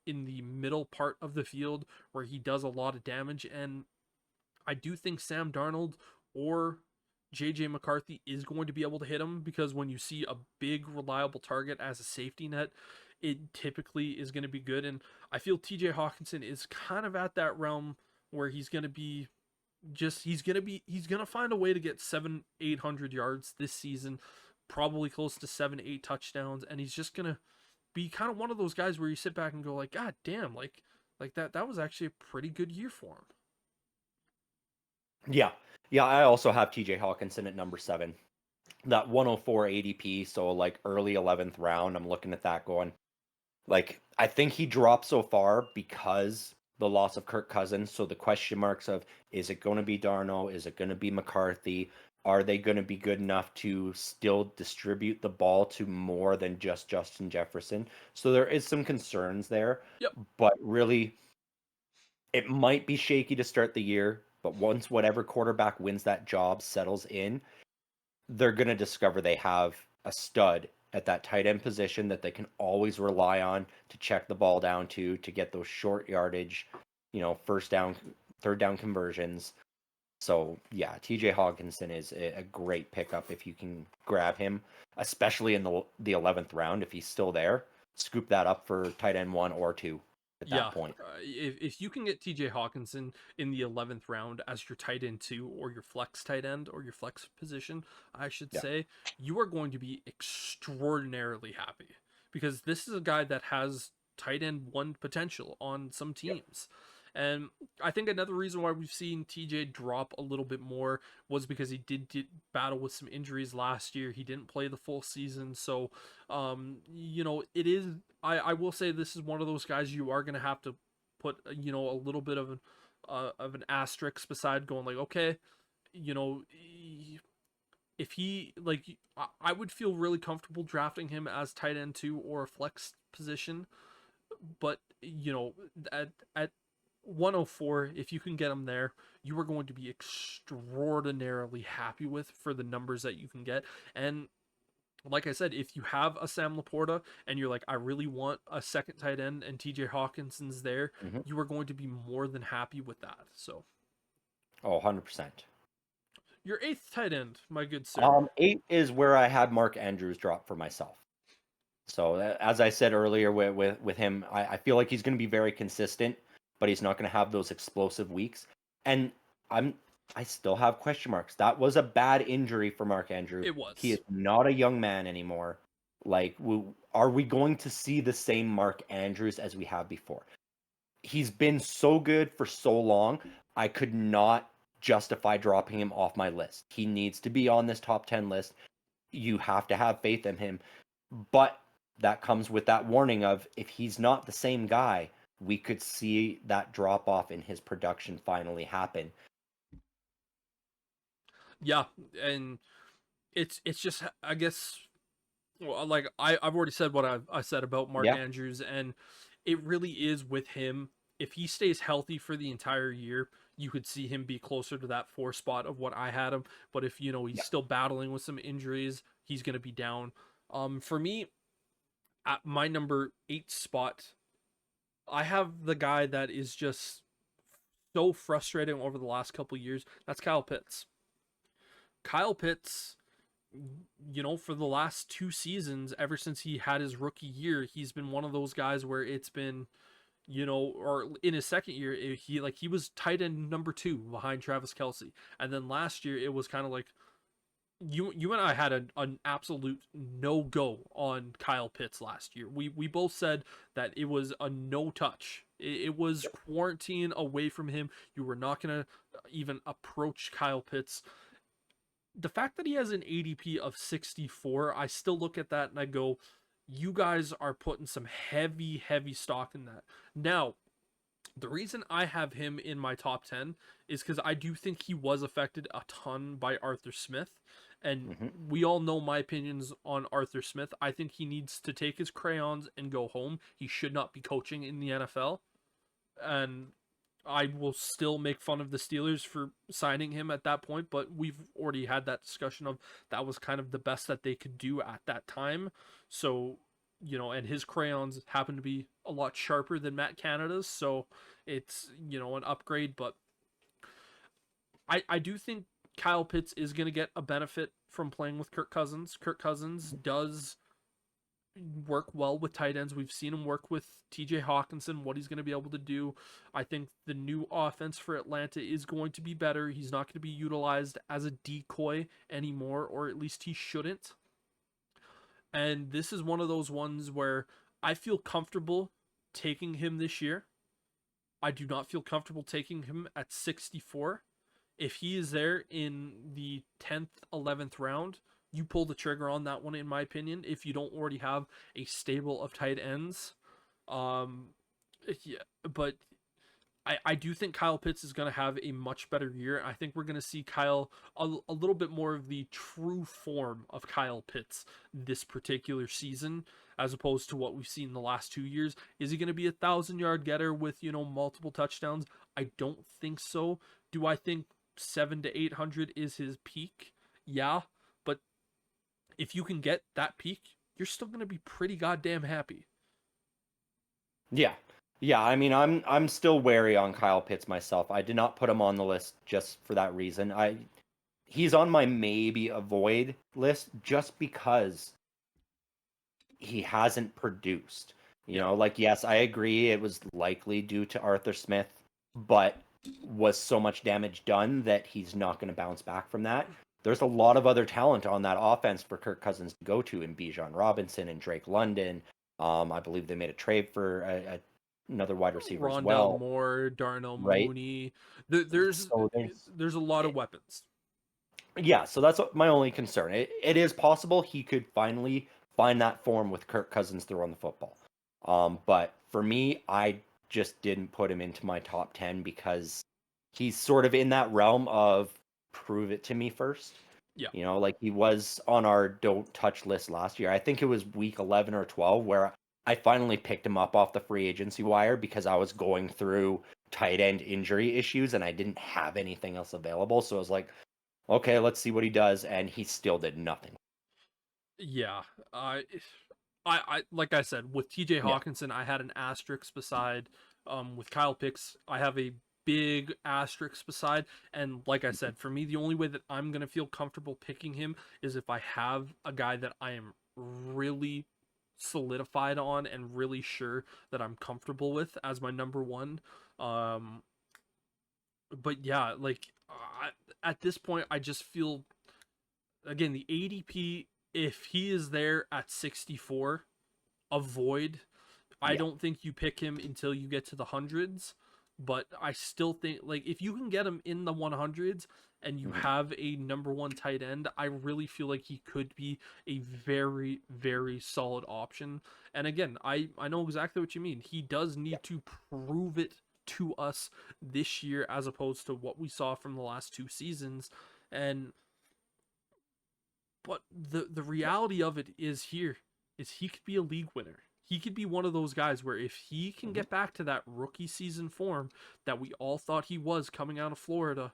in the middle part of the field where he does a lot of damage. And I do think Sam Darnold or JJ McCarthy is going to be able to hit him, because when you see a big, reliable target as a safety net, it typically is going to be good. And I feel TJ Hawkinson is kind of at that realm where he's going to be he's going to find a way to get 700-800 yards this season, probably close to 7-8 touchdowns. And he's just going to be kind of one of those guys where you sit back and go like, God damn, like that was actually a pretty good year for him. Yeah. Yeah, I also have TJ Hawkinson at number 7. That 104 ADP, so like early 11th round, I'm looking at that going, like, I think he dropped so far because the loss of Kirk Cousins. So the question marks of, is it going to be Darno? Is it going to be McCarthy? Are they going to be good enough to still distribute the ball to more than just Justin Jefferson? So there is some concerns there. Yep. But really, it might be shaky to start the year. But once whatever quarterback wins that job settles in, they're going to discover they have a stud at that tight end position that they can always rely on to check the ball down to get those short yardage, first down, third down conversions. So yeah, TJ Hawkinson is a great pickup if you can grab him, especially in the 11th round. If he's still there, scoop that up for tight end 1 or 2 at that point. If you can get TJ Hawkinson in the 11th round as your tight end 2 or your flex tight end or your flex position, I should say, you are going to be extraordinarily happy, because this is a guy that has tight end 1 potential on some teams. And I think another reason why we've seen TJ drop a little bit more was because he did battle with some injuries last year. He didn't play the full season. So, it is, I will say this is one of those guys you are going to have to put, a little bit of an asterisk beside, going like, okay, if he, like, I would feel really comfortable drafting him as tight end 2 or a flex position. But, at 104, if you can get him there, you are going to be extraordinarily happy with for the numbers that you can get. And like I said, if you have a Sam Laporta and you're like, I really want a second tight end and TJ Hawkinson's there, you are going to be more than happy with that. So, 100%. Your 8th tight end, my good sir. 8 is where I had Mark Andrews drop for myself. So as I said earlier with him, I feel like he's going to be very consistent, but he's not going to have those explosive weeks. And I still have question marks. That was a bad injury for Mark Andrews. It was. He is not a young man anymore. Like, are we going to see the same Mark Andrews as we have before? He's been so good for so long. I could not justify dropping him off my list. He needs to be on this top 10 list. You have to have faith in him. But that comes with that warning of, if he's not the same guy, we could see that drop off in his production finally happen. Yeah, and it's just, I guess, well, like I've already said what I said about Mark Andrews, and it really is with him. If he stays healthy for the entire year, you could see him be closer to that 4 spot of what I had him. But if he's still battling with some injuries, he's going to be down. For me, at my number 8 spot, I have the guy that is just so frustrating over the last couple years. That's Kyle Pitts. Kyle Pitts, for the last 2 seasons, ever since he had his rookie year, he's been one of those guys where it's been, or in his second year, he was tight end number 2 behind Travis Kelce. And then last year, it was kind of like, you and I had an absolute no-go on Kyle Pitts last year. We both said that it was a no-touch. It was quarantine away from him. You were not going to even approach Kyle Pitts. The fact that he has an ADP of 64, I still look at that and I go, you guys are putting some heavy, heavy stock in that. Now, The reason I have him in my top 10 is because I do think he was affected a ton by Arthur Smith. And Hmm. we all know my opinions on Arthur Smith. I think he needs to take his crayons and go home. He should not be coaching in the NFL. And I will still make fun of the Steelers for signing him at that point, but we've already had that discussion of that was kind of the best that they could do at that time. So, and his crayons happen to be a lot sharper than Matt Canada's, so it's, an upgrade, but I do think Kyle Pitts is going to get a benefit from playing with Kirk Cousins. Kirk Cousins does work well with tight ends. We've seen him work with TJ Hawkinson, what he's going to be able to do. I think the new offense for Atlanta is going to be better. He's not going to be utilized as a decoy anymore, or at least he shouldn't. And this is one of those ones where I feel comfortable taking him this year. I do not feel comfortable taking him at 64. If he is there in the 10th, 11th round, you pull the trigger on that one, in my opinion, if you don't already have a stable of tight ends. Um, yeah, but I do think Kyle Pitts is going to have a much better year. I think we're going to see a little bit more of the true form of Kyle Pitts this particular season, as opposed to what we've seen the last 2 years. Is he going to be 1,000-yard getter with, multiple touchdowns? I don't think so. Do I think 700 to 800 is his peak? Yeah, but if you can get that peak, you're still going to be pretty goddamn happy. Yeah. Yeah, I mean, I'm still wary on Kyle Pitts myself. I did not put him on the list just for that reason. He's on my maybe avoid list just because he hasn't produced. Like, yes, I agree it was likely due to Arthur Smith, but was so much damage done that he's not going to bounce back from that. There's a lot of other talent on that offense for Kirk Cousins to go to, in Bijan Robinson and Drake London. I believe they made a trade for another wide receiver as Rondell well, Moore, Darnell right? Mooney. There's So there's there's a lot of weapons. yeah, so that's my only concern. It is possible he could finally find that form with Kirk Cousins throwing the football. But for me, I just didn't put him into my top 10 because he's sort of in that realm of prove it to me first. Yeah. Like he was on our don't touch list last year. I think it was week 11 or 12 where I finally picked him up off the free agency wire because I was going through tight end injury issues and I didn't have anything else available. So I was like, okay, let's see what he does, and he still did nothing. Yeah. I like I said, with TJ Yeah. Hawkinson, I had an asterisk beside. With Kyle Pitts, I have a big asterisk beside. And like I said, for me, the only way that I'm gonna feel comfortable picking him is if I have a guy that I am really solidified on and really sure that I'm comfortable with as my number one. Um, but yeah, like at this point, I just feel, again, the ADP, if he is there at 64, avoid. I Yeah. don't think you pick him until you get to the hundreds, but I still think, like, if you can get him in the 100s and you Mhm. have a number one tight end, I really feel like he could be a very, very solid option. And again, I know exactly what you mean. He does Yeah. need to prove it to us this year as opposed to what we saw from the last 2 seasons. And but the reality of it is he could be a league winner. He could be one of those guys where if he can Mhm. get back to that rookie season form that we all thought he was coming out of Florida,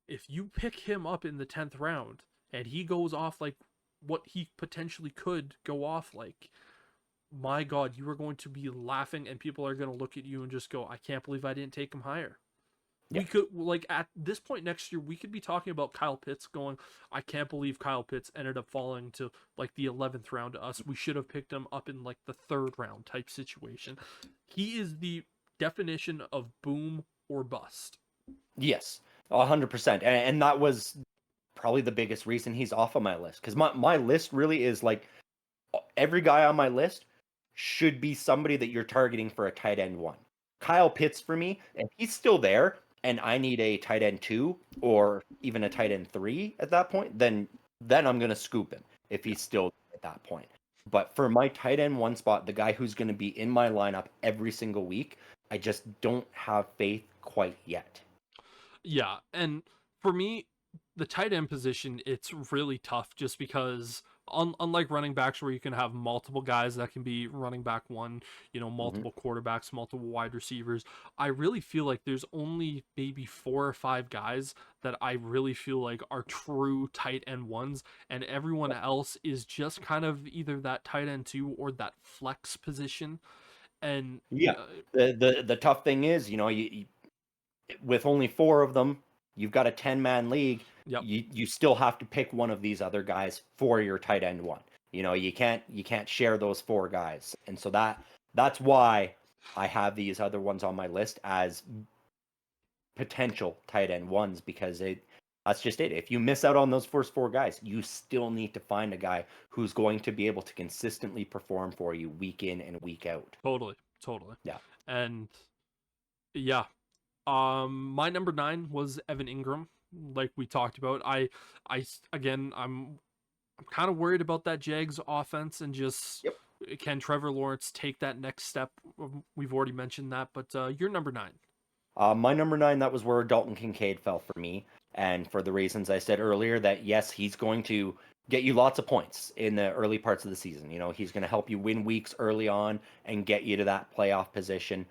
if you pick him up in the 10th round and he goes off like what he potentially could go off like, my God, you are going to be laughing and people are going to look at you and just go, I can't believe I didn't take him higher. Yeah. We could, like, at this point next year, we could be talking about Kyle Pitts going, I can't believe Kyle Pitts ended up falling to like the 11th round to us. We should have picked him up in like the 3rd round type situation. He is the definition of boom or bust. Yes, 100%. And that was probably the biggest reason he's off of my list because my list really is like every guy on my list should be somebody that you're targeting for a tight end one. Kyle Pitts for me, and he's still there, and I need a tight end 2 or even a tight end 3 at that point, then I'm gonna scoop him if he's still at that point. But for my tight end 1 spot, the guy who's gonna be in my lineup every single week, I just don't have faith quite yet. Yeah, and for me, the tight end position, it's really tough just because unlike running backs where you can have multiple guys that can be running back one, Hmm. multiple quarterbacks, multiple wide receivers, I really feel like there's only maybe 4 or 5 guys that I really feel like are true tight end ones, and everyone else is just kind of either that tight end two or that flex position. And Yeah. The tough thing is, with only four of them, you've got a 10-man league. yep, You still have to pick one of these other guys for your tight end one. You can't share those four guys. And so that's why I have these other ones on my list as potential tight end ones, because that's just it. If you miss out on those first four guys, you still need to find a guy who's going to be able to consistently perform for you week in and week out. totally, totally. Yeah. And yeah, my number 9 was Evan Ingram, like we talked about. Again, I'm kind of worried about that Jags offense and just Yep. can Trevor Lawrence take that next step? We've already mentioned that, but you're number 9. My number 9, that was where Dalton Kincaid fell for me. And for the reasons I said earlier, that yes, he's going to get you lots of points in the early parts of the season. He's going to help you win weeks early on and get you to that playoff position.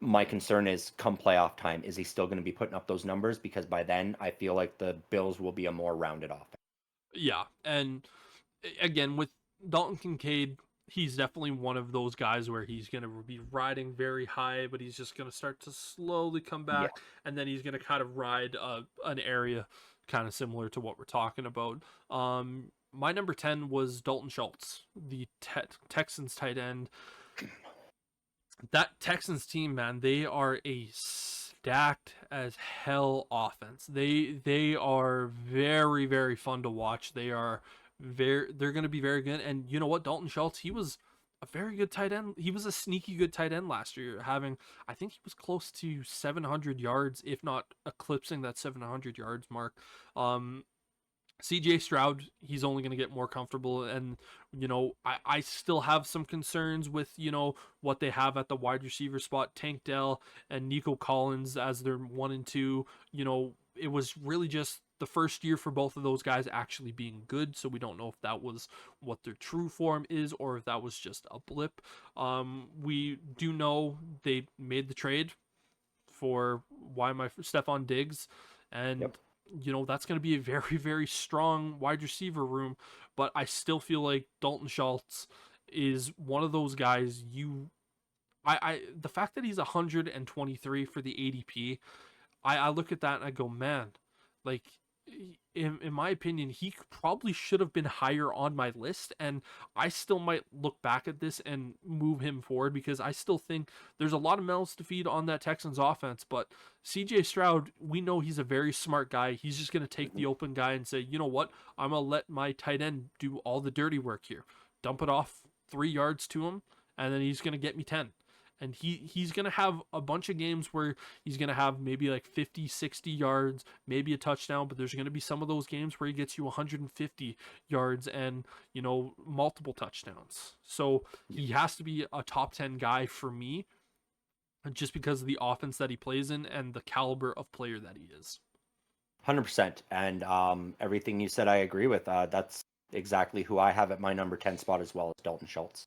My concern is come playoff time, is he still going to be putting up those numbers? Because by then, I feel like the Bills will be a more rounded offense. Yeah, and again with Dalton Kincaid, he's definitely one of those guys where he's going to be riding very high, but he's just going to start to slowly come Yeah. back, and then he's going to kind of ride an area kind of similar to what we're talking about. My number 10 was Dalton Schultz, the Texans tight end. That Texans team, man, they are a stacked as hell offense. They are very very fun to watch. They're going to be very good. And you know what, Dalton Schultz, he was a very good tight end. He was a sneaky good tight end last year, having, I think he was close to 700 yards, if not eclipsing that 700 yards mark. CJ Stroud, he's only going to get more comfortable. And, I still have some concerns with, what they have at the wide receiver spot. Tank Dell and Nico Collins as their 1 and 2. It was really just the first year for both of those guys actually being good. So we don't know if that was what their true form is or if that was just a blip. We do know they made the trade for Stephon Diggs, and Yep. that's going to be a very very strong wide receiver room. But I still feel like Dalton Schultz is one of those guys. The fact that he's 123 for the ADP, I look at that and I go, man, like in my opinion, he probably should have been higher on my list, and I still might look back at this and move him forward because I still think there's a lot of mouths to feed on that Texans offense. But CJ Stroud, we know he's a very smart guy. He's just going to take the open guy and say, you know what, I'm going to let my tight end do all the dirty work here, dump it off 3 yards to him, and then he's going to get me 10. And he's going to have a bunch of games where he's going to have maybe like 50, 60 yards, maybe a touchdown, but there's going to be some of those games where he gets you 150 yards and, multiple touchdowns. So he has to be a top 10 guy for me just because of the offense that he plays in and the caliber of player that he is. 100%. And everything you said, I agree with. That's exactly who I have at my number 10 spot as well, as Dalton Schultz.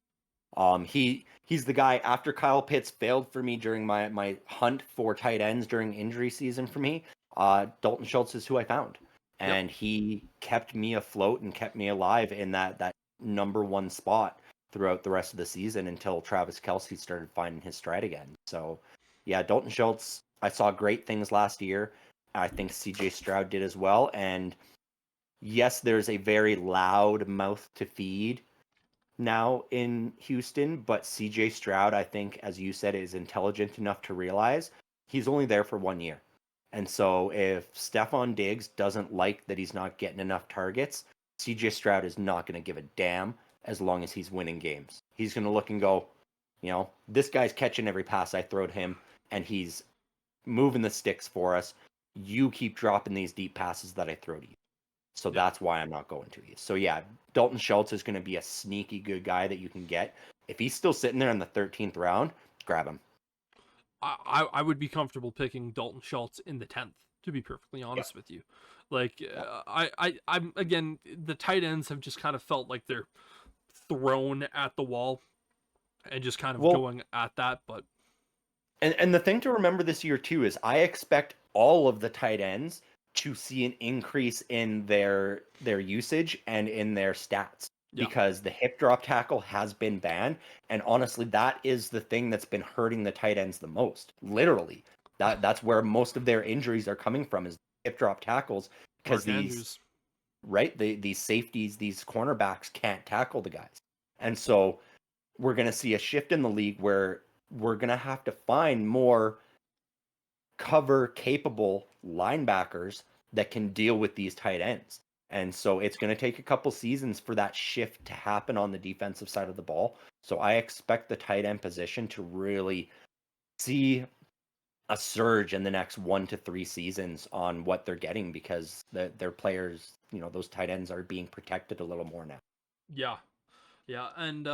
He's the guy, after Kyle Pitts failed for me during my hunt for tight ends during injury season for me. Dalton Schultz is who I found, and he kept me afloat and kept me alive in that number 1 spot throughout the rest of the season until Travis Kelce started finding his stride again. So yeah, Dalton Schultz, I saw great things last year. I think CJ Stroud did as well. And yes, there's a very loud mouth to feed now in Houston, but CJ Stroud, I think, as you said, is intelligent enough to realize he's only there for 1 year. And so if Stephon Diggs doesn't like that he's not getting enough targets, CJ Stroud is not going to give a damn as long as he's winning games. He's going to look and go, this guy's catching every pass I throw to him, and he's moving the sticks for us. You keep dropping these deep passes that I throw to you. So that's why I'm not going to you. So yeah, Dalton Schultz is going to be a sneaky good guy that you can get. If he's still sitting there in the 13th round, grab him. I would be comfortable picking Dalton Schultz in the 10th, to be perfectly Yeah. honest with you. Like, Yeah. I'm again, the tight ends have just kind of felt like they're thrown at the wall and just kind of Well, going at that. But and the thing to remember this year too is I expect all of the tight ends to see an increase in their usage and in their stats yeah, because the hip drop tackle has been banned, and honestly that is the thing that's been hurting the tight ends the most. Literally. That's where most of their injuries are coming from is hip drop tackles because Mark these Andrews. right these safeties, these cornerbacks can't tackle the guys. And so we're going to see a shift in the league where we're going to have to find more cover capable linebackers that can deal with these tight ends. And so it's going to take a couple seasons for that shift to happen on the defensive side of the ball. So I expect the tight end position to really see a surge in the next 1 to 3 seasons on what they're getting because their players, those tight ends are being protected a little more now. Yeah, yeah, and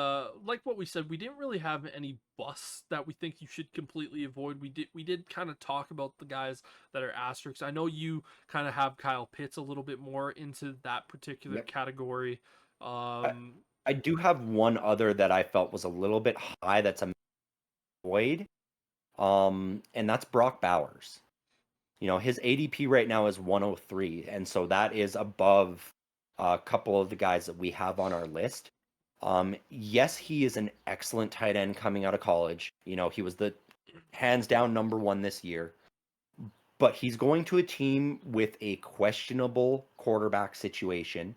like what we said, we didn't really have any busts that we think you should completely avoid. We did kind of talk about the guys that are asterisks. I know you kind of have Kyle Pitts a little bit more into that particular Yep. category. I, Um, I do have one other that I felt was a little bit high that's a void. And that's Brock Bowers. His ADP right now is 103, and so that is above a couple of the guys that we have on our list. Yes, he is an excellent tight end coming out of college. He was the hands down number one this year, but he's going to a team with a questionable quarterback situation.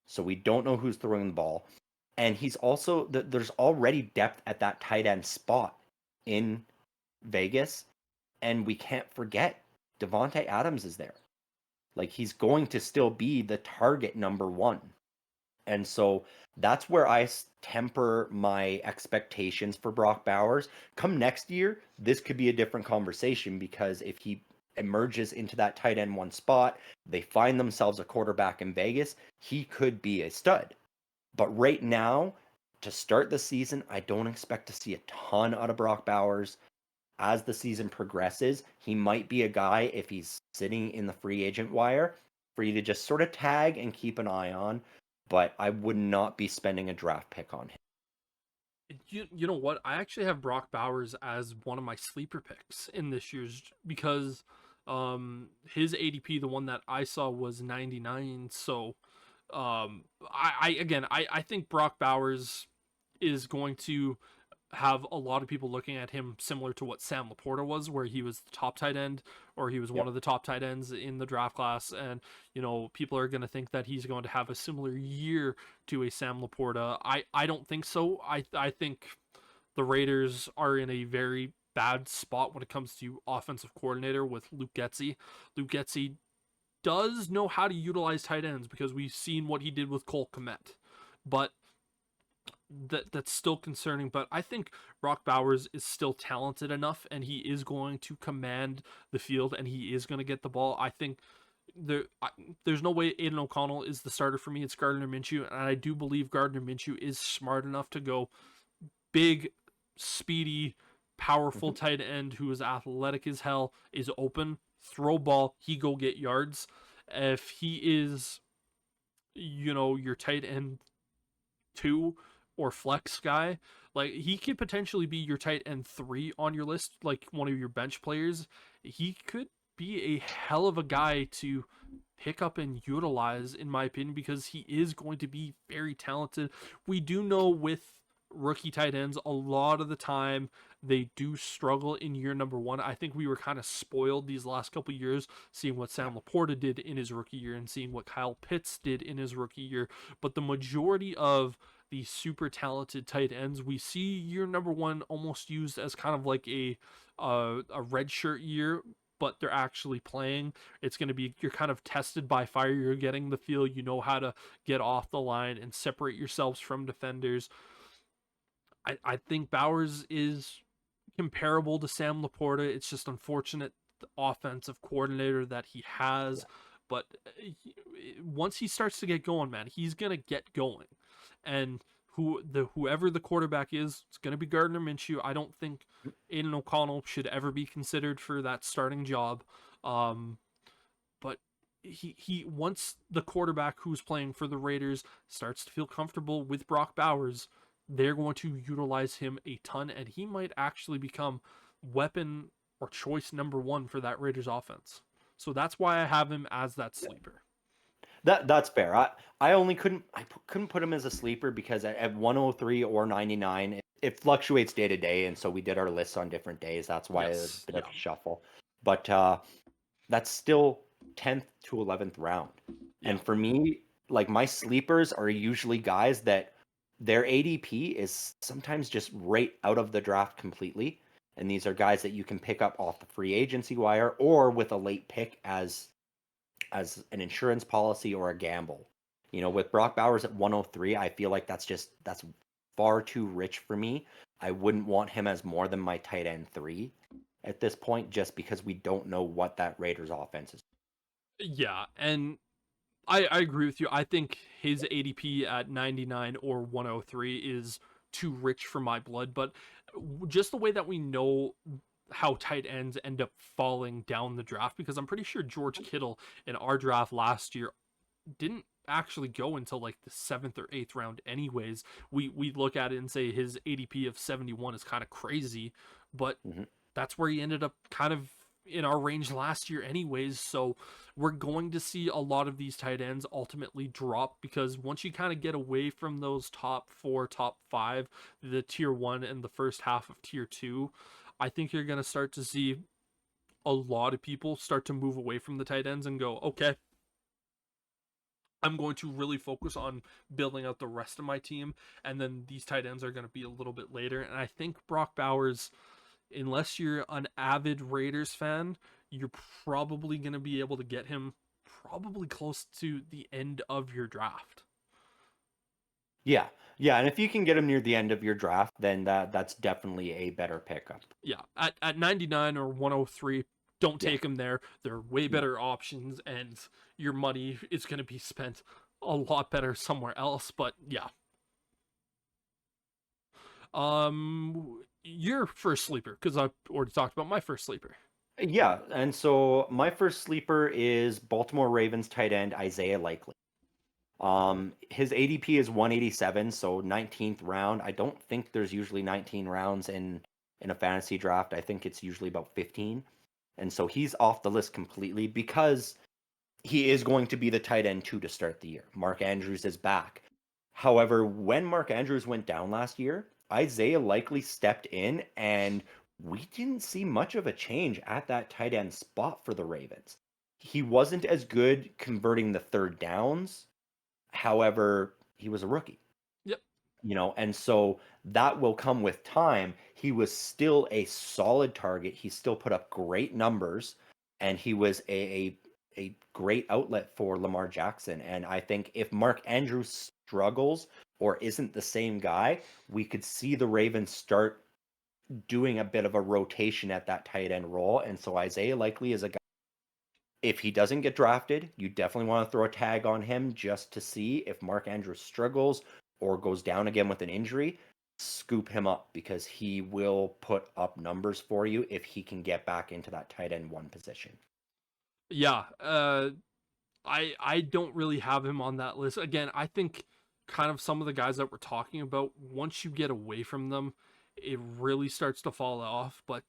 So we don't know who's throwing the ball. And he's also, there's already depth at that tight end spot in Vegas. And we can't forget Devontae Adams is there. Like he's going to still be the target number one. And so that's where I temper my expectations for Brock Bowers. Come next year, this could be a different conversation because if he emerges into that tight end one spot, they find themselves a quarterback in Vegas, he could be a stud. But right now, to start the season, I don't expect to see a ton out of Brock Bowers. As the season progresses, he might be a guy, if he's sitting in the free agent wire, for you to just sort of tag and keep an eye on. But I would not be spending a draft pick on him. you know what? I actually have Brock Bowers as one of my sleeper picks in this year's because his ADP, the one that I saw was 99. So I again I think Brock Bowers is going to have a lot of people looking at him similar to what Sam Laporta was, where he was the top tight end, or he was one Yep. of the top tight ends in the draft class. And, people are going to think that he's going to have a similar year to a Sam Laporta. I don't think so. I think the Raiders are in a very bad spot when it comes to offensive coordinator with Luke Getsy. Luke Getsy does know how to utilize tight ends because we've seen what he did with Cole Kmet. But that's still concerning, but I think Brock Bowers is still talented enough and he is going to command the field and he is going to get the ball. I think there's no way Aiden O'Connell is the starter for me. It's Gardner Minshew, and I do believe Gardner Minshew is smart enough to go big, speedy, powerful Mhm. tight end who is athletic as hell, is open, throw ball, he go get yards. If he is, your tight end two or flex guy, like he could potentially be your tight end three on your list, like one of your bench players. He could be a hell of a guy to pick up and utilize, in my opinion, because he is going to be very talented. We do know with rookie tight ends, a lot of the time they do struggle in year number one. I think we were kind of spoiled these last couple years, seeing what Sam Laporta did in his rookie year and seeing what Kyle Pitts did in his rookie year. But the majority of the super talented tight ends, we see year number one almost used as kind of like a red shirt year, but they're actually playing. It's going to be, you're kind of tested by fire. You're getting the feel, you know how to get off the line and separate yourselves from defenders. I think Bowers is comparable to Sam Laporta. It's just unfortunate the offensive coordinator that he has. Yeah. But once he starts to get going, man, he's going to get going. And whoever the quarterback is, it's going to be Gardner Minshew. I don't think Aiden O'Connell should ever be considered for that starting job. But he once the quarterback who's playing for the Raiders starts to feel comfortable with Brock Bowers, they're going to utilize him a ton, and he might actually become weapon or choice number one for that Raiders offense. So that's why I have him as that sleeper. That's fair. I only couldn't put him as a sleeper because at 103 or 99, it fluctuates day to day, and so we did our lists on different days. That's why it's a bit of a shuffle. But that's still 10th to 11th round. And for me, like my sleepers are usually guys that their ADP is sometimes just right out of the draft completely. And these are guys that you can pick up off the free agency wire or with a late pick as an insurance policy or a gamble. You know, with Brock Bowers at 103, I feel like that's far too rich for me. I wouldn't want him as more than my tight end 3 at this point, just because we don't know what that Raiders offense is. Yeah, and I agree with you. I think his ADP at 99 or 103 is too rich for my blood, but just the way that we know how tight ends end up falling down the draft, because I'm pretty sure George Kittle in our draft last year didn't actually go until like the 7th or 8th round anyways. We look at it and say his ADP of 71 is kind of crazy, but that's where he ended up kind of in our range last year anyways. So we're going to see a lot of these tight ends ultimately drop, because once you kind of get away from those top 4, top 5, the tier 1 and the first half of tier 2, I think you're going to start to see a lot of people start to move away from the tight ends and go, okay, I'm going to really focus on building out the rest of my team, and then these tight ends are going to be a little bit later. And I think Brock Bowers, unless you're an avid Raiders fan, you're probably going to be able to get him probably close to the end of your draft. Yeah, and if you can get him near the end of your draft, then that's definitely a better pickup. Yeah, at 99 or 103, don't take him there. There are way better options, and your money is going to be spent a lot better somewhere else. But yeah. Your first sleeper, because I've already talked about my first sleeper. Yeah, and so my first sleeper is Baltimore Ravens tight end Isaiah Likely. His ADP is 187, so 19th round. I don't think there's usually 19 rounds in a fantasy draft. I think it's usually about 15. And so he's off the list completely because he is going to be the tight end 2 to start the year. Mark Andrews is back. However, when Mark Andrews went down last year, Isaiah Likely stepped in, and we didn't see much of a change at that tight end spot for the Ravens. He wasn't as good converting the third downs. However, he was a rookie. Yep. You know, and so that will come with time. He was still a solid target. He still put up great numbers, and he was a great outlet for Lamar Jackson. And I think if Mark Andrews struggles or isn't the same guy, we could see the Ravens start doing a bit of a rotation at that tight end role. And so Isaiah Likely is a guy. If he doesn't get drafted, you definitely want to throw a tag on him just to see if Mark Andrews struggles or goes down again with an injury. Scoop him up, because he will put up numbers for you if he can get back into that tight end 1 position. Yeah, I don't really have him on that list. Again, I think kind of some of the guys that we're talking about, once you get away from them, it really starts to fall off. But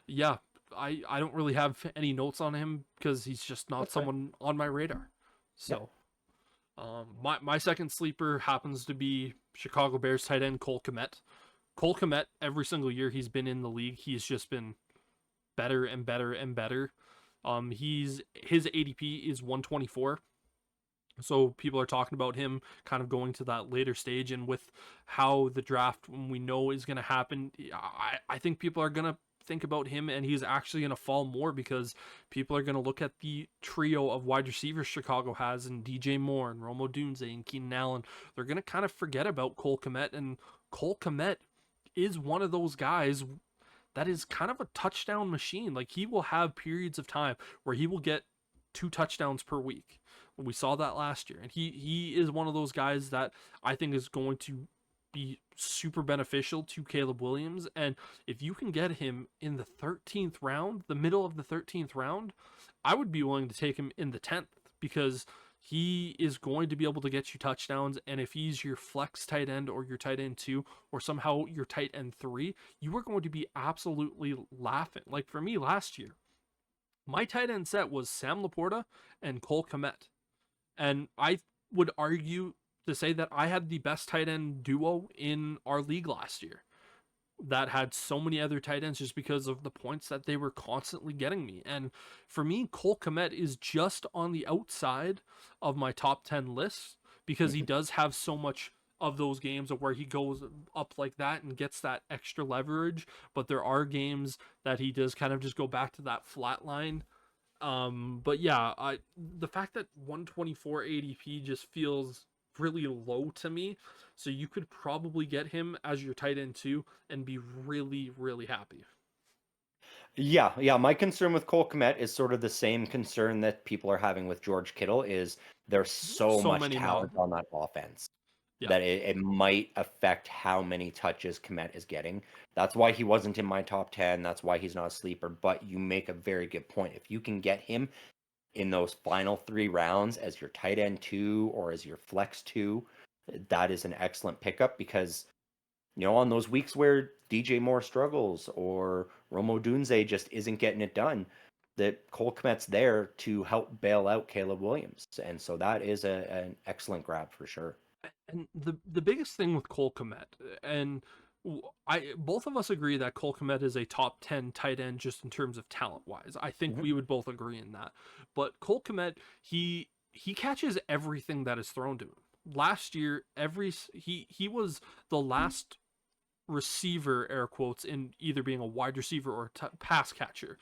yeah, I don't really have any notes on him because he's just not someone on my radar. So my second sleeper happens to be Chicago Bears tight end Cole Kmet. Cole Kmet, every single year he's been in the league, he's just been better and better and better. His ADP is 124. So people are talking about him kind of going to that later stage, and with how the draft when we know is going to happen, I think people are going to think about him, and he's actually going to fall more because people are going to look at the trio of wide receivers Chicago has, and DJ Moore and Rome Odunze and Keenan Allen. They're going to kind of forget about Cole Kmet, and Cole Kmet is one of those guys that is kind of a touchdown machine. Like, he will have periods of time where he will get 2 touchdowns per week. We saw that last year, and he is one of those guys that I think is going to be super beneficial to Caleb Williams. And if you can get him in the 13th round, the middle of the 13th round, I would be willing to take him in the 10th, because he is going to be able to get you touchdowns. And if he's your flex tight end or your tight end 2 or somehow your tight end 3, you are going to be absolutely laughing. Like for me last year, my tight end set was Sam Laporta and Cole Kmet. And I would argue to say that I had the best tight end duo in our league last year that had so many other tight ends, just because of the points that they were constantly getting me. And for me, Cole Kmet is just on the outside of my top 10 list, because he does have so much of those games of where he goes up like that and gets that extra leverage. But there are games that he does kind of just go back to that flat line. But yeah, the fact that 124 ADP just feels really low to me. So you could probably get him as your tight end 2 and be really, really happy. Yeah. My concern with Cole Kmet is sort of the same concern that people are having with George Kittle. Is there's so So much many talent now. on that offense Yeah. that it might affect how many touches Kmet is getting. That's why he wasn't in my top 10. That's why he's not a sleeper. But you make a very good point. If you can get him in those final 3 rounds as your tight end 2 or as your flex 2, that is an excellent pickup, because on those weeks where DJ Moore struggles or Romo Dunze just isn't getting it done, that Cole Kmet's there to help bail out Caleb Williams. And so that is an excellent grab for sure. And the biggest thing with Cole Kmet, and I both of us agree that Cole Kmet is a top 10 tight end just in terms of talent wise. I think Mhm. we would both agree in that. But Cole Kmet, he catches everything that is thrown to him. Last year, he was the last receiver, air quotes, in either being a wide receiver or a pass catcher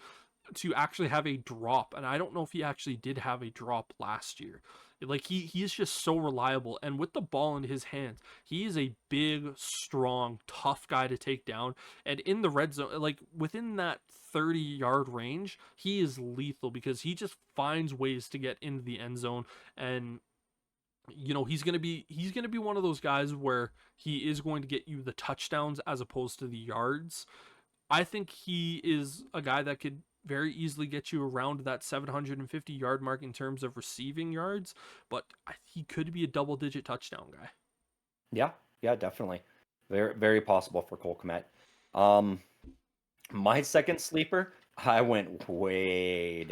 to actually have a drop. And I don't know if he actually did have a drop last year. Like he is just so reliable, and with the ball in his hands, he is a big, strong, tough guy to take down. And in the red zone, like within that 30-yard range, he is lethal, because he just finds ways to get into the end zone. And he's gonna be one of those guys where he is going to get you the touchdowns as opposed to the yards. I think he is a guy that could very easily get you around that 750-yard mark in terms of receiving yards, but he could be a double-digit touchdown guy. Yeah, definitely. Very, very possible for Cole Kmet. Um, my second sleeper, I went way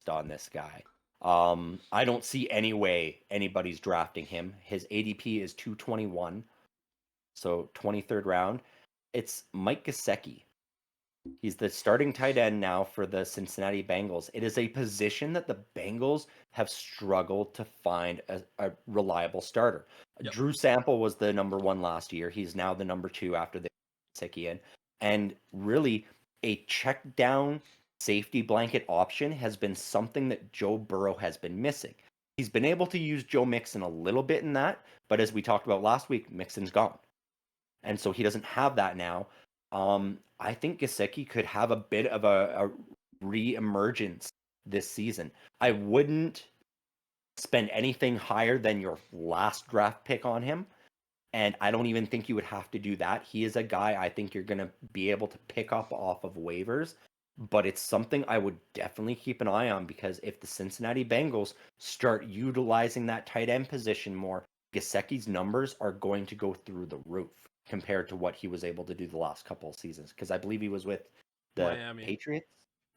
down on this guy. I don't see any way anybody's drafting him. His ADP is 221, so 23rd round. It's Mike Gesicki. He's the starting tight end now for the Cincinnati Bengals. It is a position that the Bengals have struggled to find a reliable starter. Yep. Drew Sample was the number 1 last year. He's now the number 2 after the Gesicki in. And really, a check down safety blanket option has been something that Joe Burrow has been missing. He's been able to use Joe Mixon a little bit in that, but as we talked about last week, Mixon's gone. And so he doesn't have that now. I think Gesicki could have a bit of a re-emergence this season. I wouldn't spend anything higher than your last draft pick on him. And I don't even think you would have to do that. He is a guy I think you're going to be able to pick up off of waivers. But it's something I would definitely keep an eye on, because if the Cincinnati Bengals start utilizing that tight end position more, Gesicki's numbers are going to go through the roof compared to what he was able to do the last couple of seasons. Because I believe he was with the Miami. Patriots.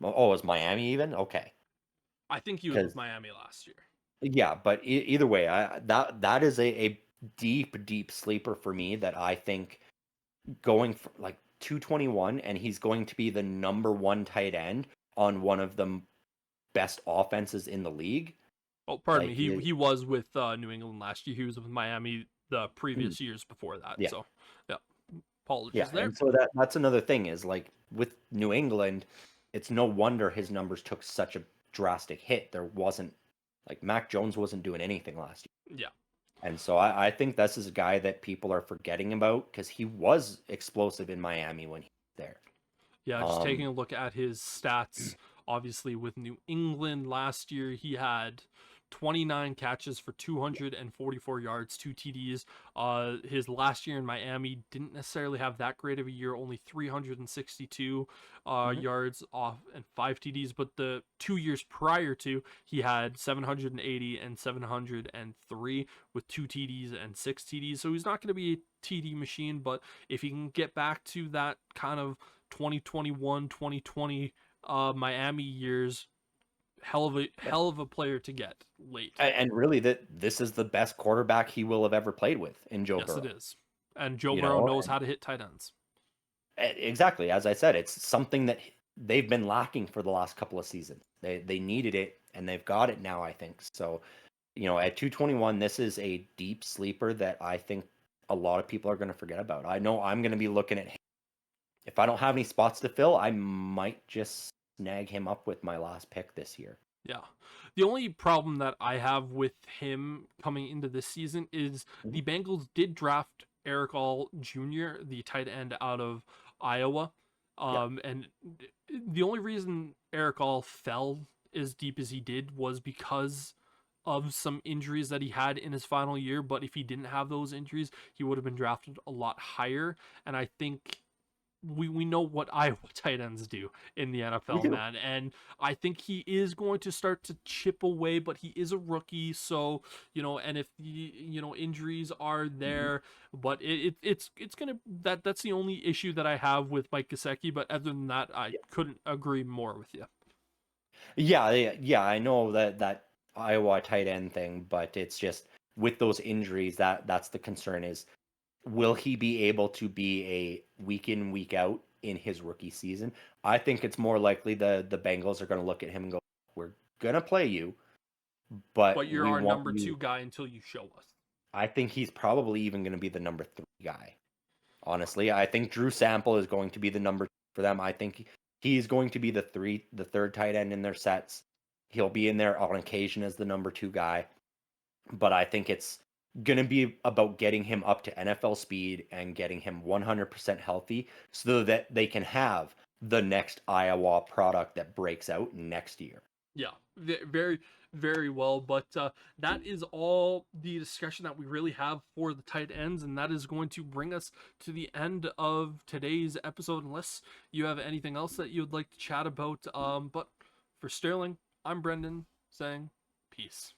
Oh, it was Miami even? Okay. I think he was with Miami last year. Yeah, but either way, that is a deep sleeper for me, that I think going for like 221, and he's going to be the number 1 tight end on one of the best offenses in the league. Oh, pardon me. He was with New England last year. He was with Miami the previous years before that. Yeah. So, yeah. Apologies Yeah, there. and so that's another thing, is like with New England, it's no wonder his numbers took such a drastic hit. There wasn't, like, Mac Jones wasn't doing anything last year. Yeah. And so I think this is a guy that people are forgetting about, because he was explosive in Miami when he was there. Yeah, just taking a look at his stats, obviously with New England last year, he had 29 catches for 244 yards, 2 TDs. His last year in Miami didn't necessarily have that great of a year, only 362 Mhm. yards off and 5 TDs. But the 2 years prior to, he had 780 and 703 with 2 TDs and 6 TDs. So he's not going to be a TD machine, but if he can get back to that kind of 2021, 2020 Miami years, hell of a player to get late. And really, that this is the best quarterback he will have ever played with in Joe Yes, it Burrow. is. And Joe You Burrow know, knows how to hit tight ends. exactly, as I said, it's something that they've been lacking for the last couple of seasons. They needed it, and they've got it now, I think. So, at 221, this is a deep sleeper that I think a lot of people are going to forget about. I know I'm going to be looking at him. If I don't have any spots to fill, I might just snag him up with my last pick this year. Yeah. The only problem that I have with him coming into this season is Mhm. the Bengals did draft Eric All Jr., the tight end out of Iowa. Yeah. And the only reason Eric All fell as deep as he did was because of some injuries that he had in his final year. But if he didn't have those injuries, he would have been drafted a lot higher. And I think we know what Iowa tight ends do in the We NFL, do. man. And I think he is going to start to chip away, but he is a rookie, so and if the injuries are Mhm. there, but it's gonna that's the only issue that I have with Mike Gesicki. But other than that, I couldn't agree more with you. Yeah. I know that Iowa tight end thing, but it's just with those injuries that's the concern is will he be able to be a week in week out in his rookie season? I think it's more likely the Bengals are going to look at him and go, "We're going to play you, but But you're we our want number you." two guy until you show us. I think he's probably even going to be the number 3 guy. Honestly, I think Drew Sample is going to be the number 2 for them. I think he's going to be the third tight end in their sets. He'll be in there on occasion as the number 2 guy, but I think it's going to be about getting him up to NFL speed and getting him 100% healthy so that they can have the next Iowa product that breaks out next year. Yeah, very, very well. But that is all the discussion that we really have for the tight ends, and that is going to bring us to the end of today's episode. Unless you have anything else that you would like to chat about, but for Sterling, I'm Brendan saying peace.